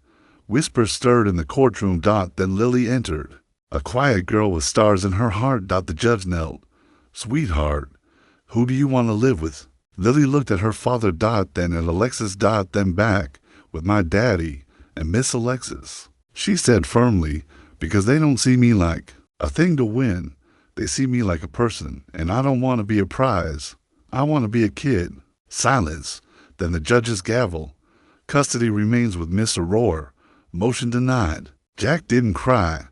Whispers stirred in the courtroom. Then Lily entered. A quiet girl with stars in her heart. The judge knelt. Sweetheart, who do you want to live with? Lily looked at her father. Then at Alexis. Then back. With my daddy and Miss Alexis. She said firmly, because they don't see me like a thing to win. They see me like a person, and I don't want to be a prize. I want to be a kid. Silence. Then the judge's gavel. Custody remains with Miss Aurora. Motion denied. Jack didn't cry,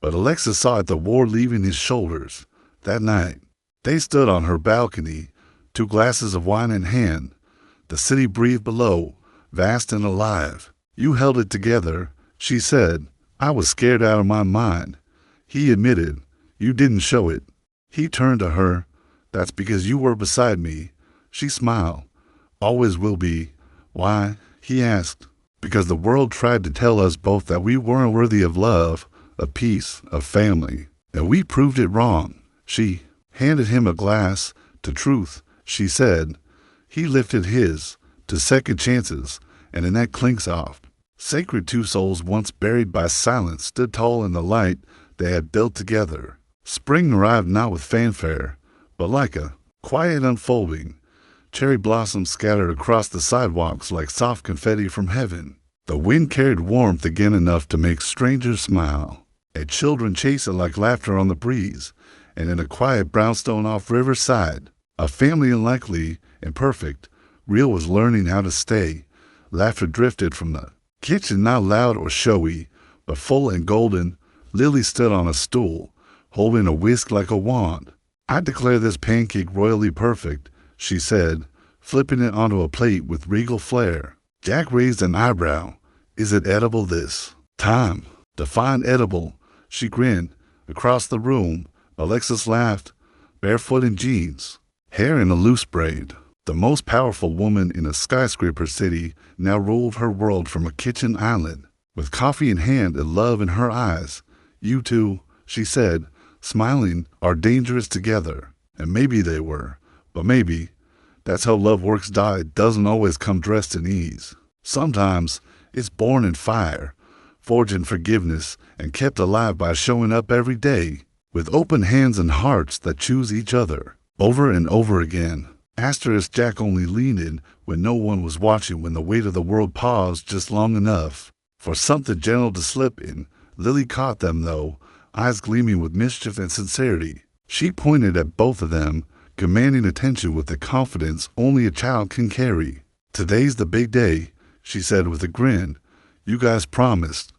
but Alexis saw it, the war leaving his shoulders. That night, they stood on her balcony, 2 glasses of wine in hand. The city breathed below, vast and alive. You held it together, she said. I was scared out of my mind. He admitted. You didn't show it. He turned to her. That's because you were beside me. She smiled. Always will be. Why? He asked. Because the world tried to tell us both that we weren't worthy of love, of peace, of family. And we proved it wrong. She handed him a glass. To truth, she said. He lifted his. To second chances. And in that clink soft, sacred 2 souls once buried by silence stood tall in the light they had built together. Spring arrived not with fanfare, but like a quiet unfolding. Cherry blossoms scattered across the sidewalks like soft confetti from heaven. The wind carried warmth again, enough to make strangers smile, and children chase it like laughter on the breeze. And in a quiet brownstone off Riverside, a family unlikely, imperfect, real was learning how to stay. Laughter drifted from the kitchen, not loud or showy, but full and golden. Lily stood on a stool, holding a whisk like a wand. I declare this pancake royally perfect, she said, flipping it onto a plate with regal flair. Jack raised an eyebrow. Is it edible this time? Define edible. She grinned. Across the room, Alexis laughed, barefoot in jeans, hair in a loose braid. The most powerful woman in a skyscraper city now ruled her world from a kitchen island, with coffee in hand and love in her eyes. You two, she said, smiling, are dangerous together. And maybe they were, but maybe. That's how love works. It doesn't always come dressed in ease. Sometimes it's born in fire, forged in forgiveness, and kept alive by showing up every day, with open hands and hearts that choose each other, over and over again. Asterisk. Jack only leaned in when no one was watching, when the weight of the world paused just long enough for something gentle to slip in. Lily caught them, though, eyes gleaming with mischief and sincerity. She pointed at both of them, commanding attention with the confidence only a child can carry. Today's the big day, she said with a grin. You guys promised.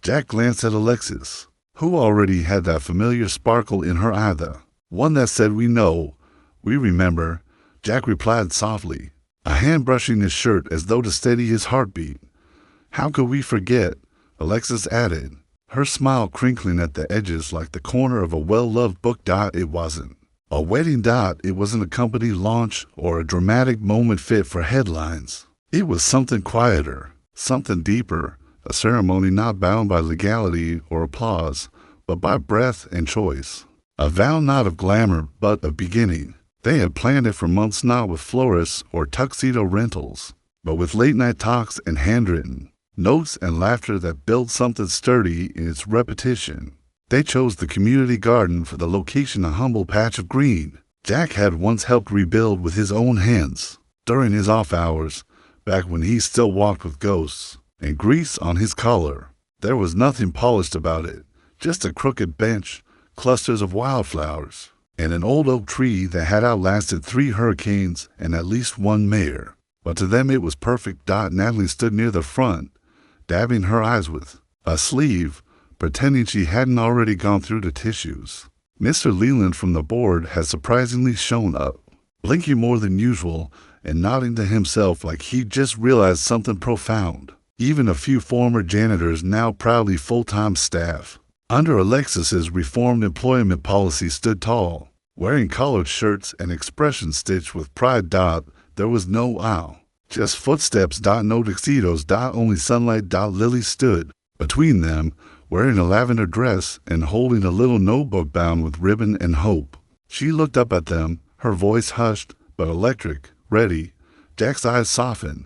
Jack glanced at Alexis, who already had that familiar sparkle in her eye, the one that said, we know, we remember. Jack replied softly, a hand brushing his shirt as though to steady his heartbeat. How could we forget? Alexis added, her smile crinkling at the edges like the corner of a well-loved book. It wasn't a wedding. It wasn't a company launch or a dramatic moment fit for headlines. It was something quieter, something deeper, a ceremony not bound by legality or applause, but by breath and choice. A vow not of glamour, but of beginning. They had planned it for months, not with florists or tuxedo rentals, but with late-night talks and handwritten notes and laughter that built something sturdy in its repetition. They chose the community garden for the location, a humble patch of green Jack had once helped rebuild with his own hands. During his off hours, back when he still walked with ghosts and grease on his collar, there was nothing polished about it, just a crooked bench, clusters of wildflowers, and an old oak tree that had outlasted 3 hurricanes and at least 1 mayor. But to them it was perfect. Natalie stood near the front, dabbing her eyes with a sleeve, pretending she hadn't already gone through the tissues. Mr. Leland from the board had surprisingly shown up, blinking more than usual and nodding to himself like he'd just realized something profound. Even a few former janitors, now proudly full-time staff, under Alexis's reformed employment policy, stood tall, wearing collared shirts and expressions stitched with pride. There was no aisle, just footsteps. No tuxedos. Only sunlight. Lily stood between them, wearing a lavender dress and holding a little notebook bound with ribbon and hope. She looked up at them, her voice hushed but electric. Ready? Jack's eyes softened.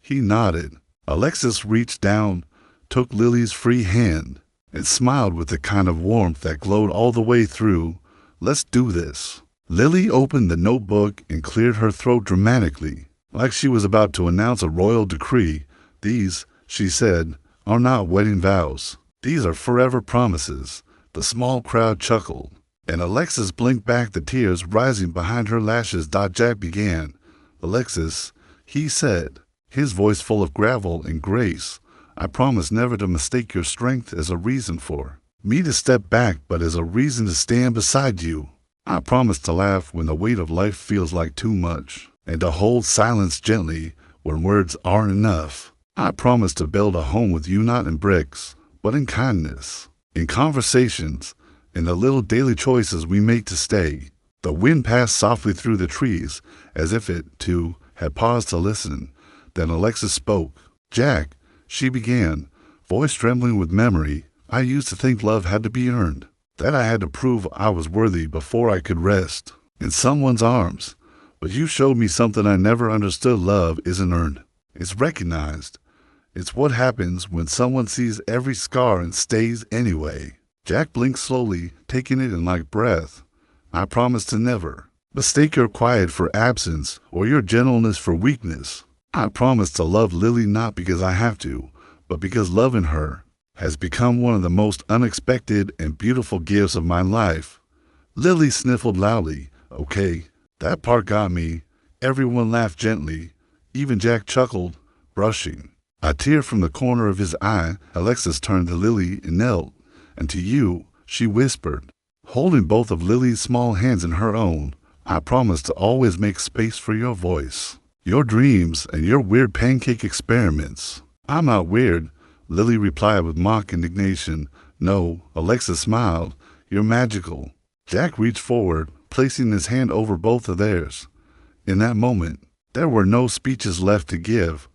He nodded. Alexis reached down, took Lily's free hand, and smiled with the kind of warmth that glowed all the way through. Let's do this. Lily opened the notebook and cleared her throat dramatically, like she was about to announce a royal decree. These, she said, are not wedding vows. These are forever promises. The small crowd chuckled, and Alexis blinked back, the tears rising behind her lashes. Jack began. Alexis, he said, his voice full of gravel and grace, I promise never to mistake your strength as a reason for me to step back, but as a reason to stand beside you. I promise to laugh when the weight of life feels like too much, and to hold silence gently when words aren't enough. I promise to build a home with you, not in bricks, but in kindness, in conversations, in the little daily choices we make to stay. The wind passed softly through the trees, as if it, too, had paused to listen. Then Alexis spoke. Jack, she began, voice trembling with memory, I used to think love had to be earned, that I had to prove I was worthy before I could rest in someone's arms. But you showed me something I never understood. Love isn't earned. It's recognized. It's what happens when someone sees every scar and stays anyway. Jack blinked slowly, taking it in like breath. I promise to never mistake your quiet for absence or your gentleness for weakness. I promise to love Lily not because I have to, but because loving her has become one of the most unexpected and beautiful gifts of my life. Lily sniffled loudly. Okay, that part got me. Everyone laughed gently. Even Jack chuckled, brushing a tear from the corner of his eye. Alexis turned to Lily and knelt. And to you, she whispered, holding both of Lily's small hands in her own, I promise to always make space for your voice, your dreams, and your weird pancake experiments. I'm not weird, Lily replied with mock indignation. No, Alexis smiled. You're magical. Jack reached forward, placing his hand over both of theirs. In that moment, there were no speeches left to give.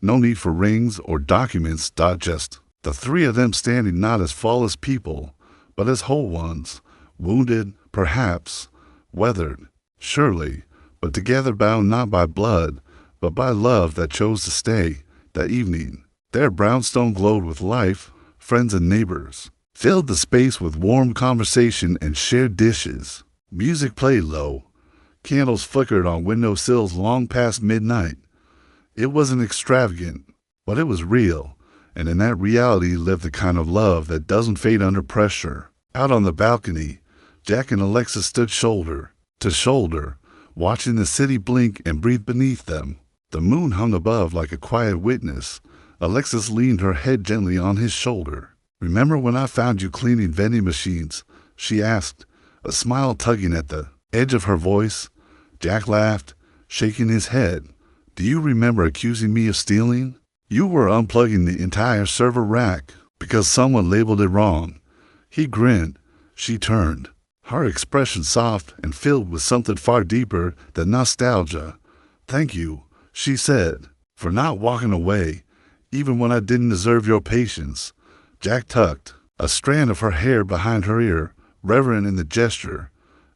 No need for rings or documents. Just the 3 of them standing, not as flawless people, but as whole ones, wounded, perhaps, weathered, surely, but together bound not by blood, but by love that chose to stay. That evening, their brownstone glowed with life. Friends and neighbors filled the space with warm conversation and shared dishes. Music played low. Candles flickered on windowsills long past midnight. It wasn't extravagant, but it was real, and in that reality lived the kind of love that doesn't fade under pressure. Out on the balcony, Jack and Alexis stood shoulder to shoulder, watching the city blink and breathe beneath them. The moon hung above like a quiet witness. Alexis leaned her head gently on his shoulder. Remember when I found you cleaning vending machines? She asked, a smile tugging at the edge of her voice. Jack laughed, shaking his head. Do you remember accusing me of stealing? You were unplugging the entire server rack because someone labeled it wrong. He grinned. She turned, her expression soft and filled with something far deeper than nostalgia. Thank you, she said, for not walking away, even when I didn't deserve your patience. Jack tucked a strand of her hair behind her ear, reverent in the gesture.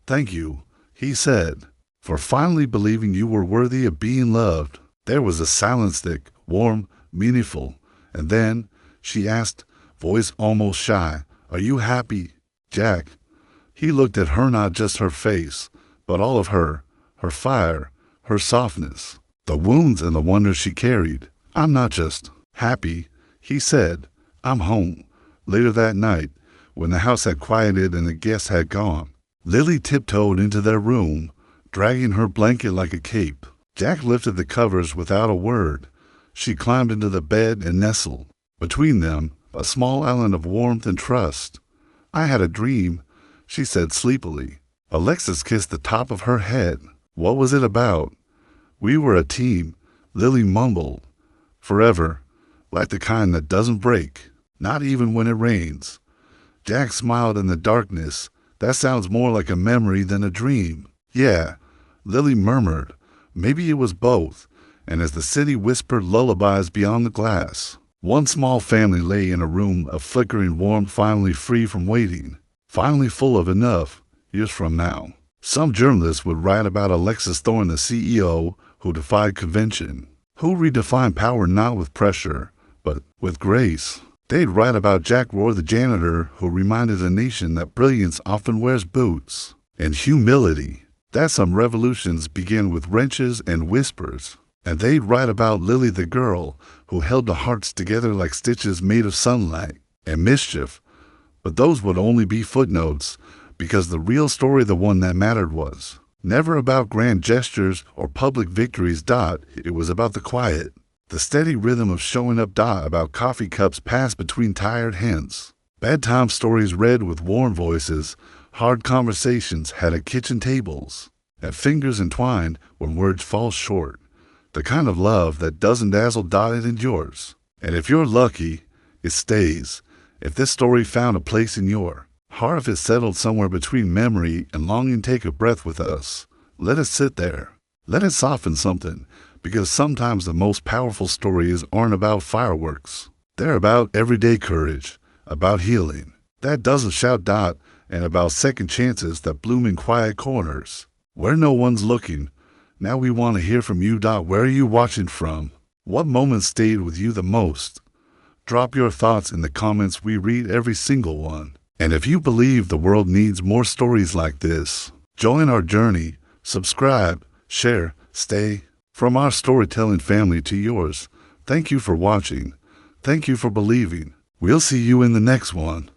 Thank you, he said, for finally believing you were worthy of being loved. There was a silence thick, warm, meaningful, and then she asked, voice almost shy, are you happy, Jack? He looked at her, not just her face, but all of her fire, her softness, the wounds and the wonder she carried. I'm not just happy, he said. I'm home. Later that night, when the house had quieted and the guests had gone, Lily tiptoed into their room, dragging her blanket like a cape. Jack lifted the covers without a word. She climbed into the bed and nestled. Between them, a small island of warmth and trust. I had a dream, she said sleepily. Alexis kissed the top of her head. What was it about? We were a team, Lily mumbled. Forever, like the kind that doesn't break, not even when it rains. Jack smiled in the darkness. That sounds more like a memory than a dream. Yeah, Lily murmured. Maybe it was both. And as the city whispered lullabies beyond the glass, one small family lay in a room of flickering warmth, finally free from waiting, finally full of enough. Years from now, some journalists would write about Alexis Thorne, the CEO who defied convention, who redefined power not with pressure, but with grace. They'd write about Jack Rohr, the janitor who reminded the nation that brilliance often wears boots, and humility, that some revolutions begin with wrenches and whispers. And they'd write about Lily, the girl who held the hearts together like stitches made of sunlight, and mischief. But those would only be footnotes, because the real story, the one that mattered, was never about grand gestures or public victories. It was about the quiet, the steady rhythm of showing up. About coffee cups passed between tired hands, bedtime stories read with warm voices, hard conversations had at kitchen tables, and fingers entwined when words fall short. The kind of love that doesn't dazzle. It endures. And if you're lucky, it stays. If this story found a place in your heart, if it settled somewhere between memory and longing, take a breath with us. Let it sit there. Let it soften something, because sometimes the most powerful stories aren't about fireworks. They're about everyday courage, about healing that doesn't shout. And about second chances that bloom in quiet corners where no one's looking. Now we want to hear from you. Where are you watching from? What moment stayed with you the most? Drop your thoughts in the comments. We read every single one. And if you believe the world needs more stories like this, join our journey. Subscribe, share, stay. From our storytelling family to yours, thank you for watching. Thank you for believing. We'll see you in the next one.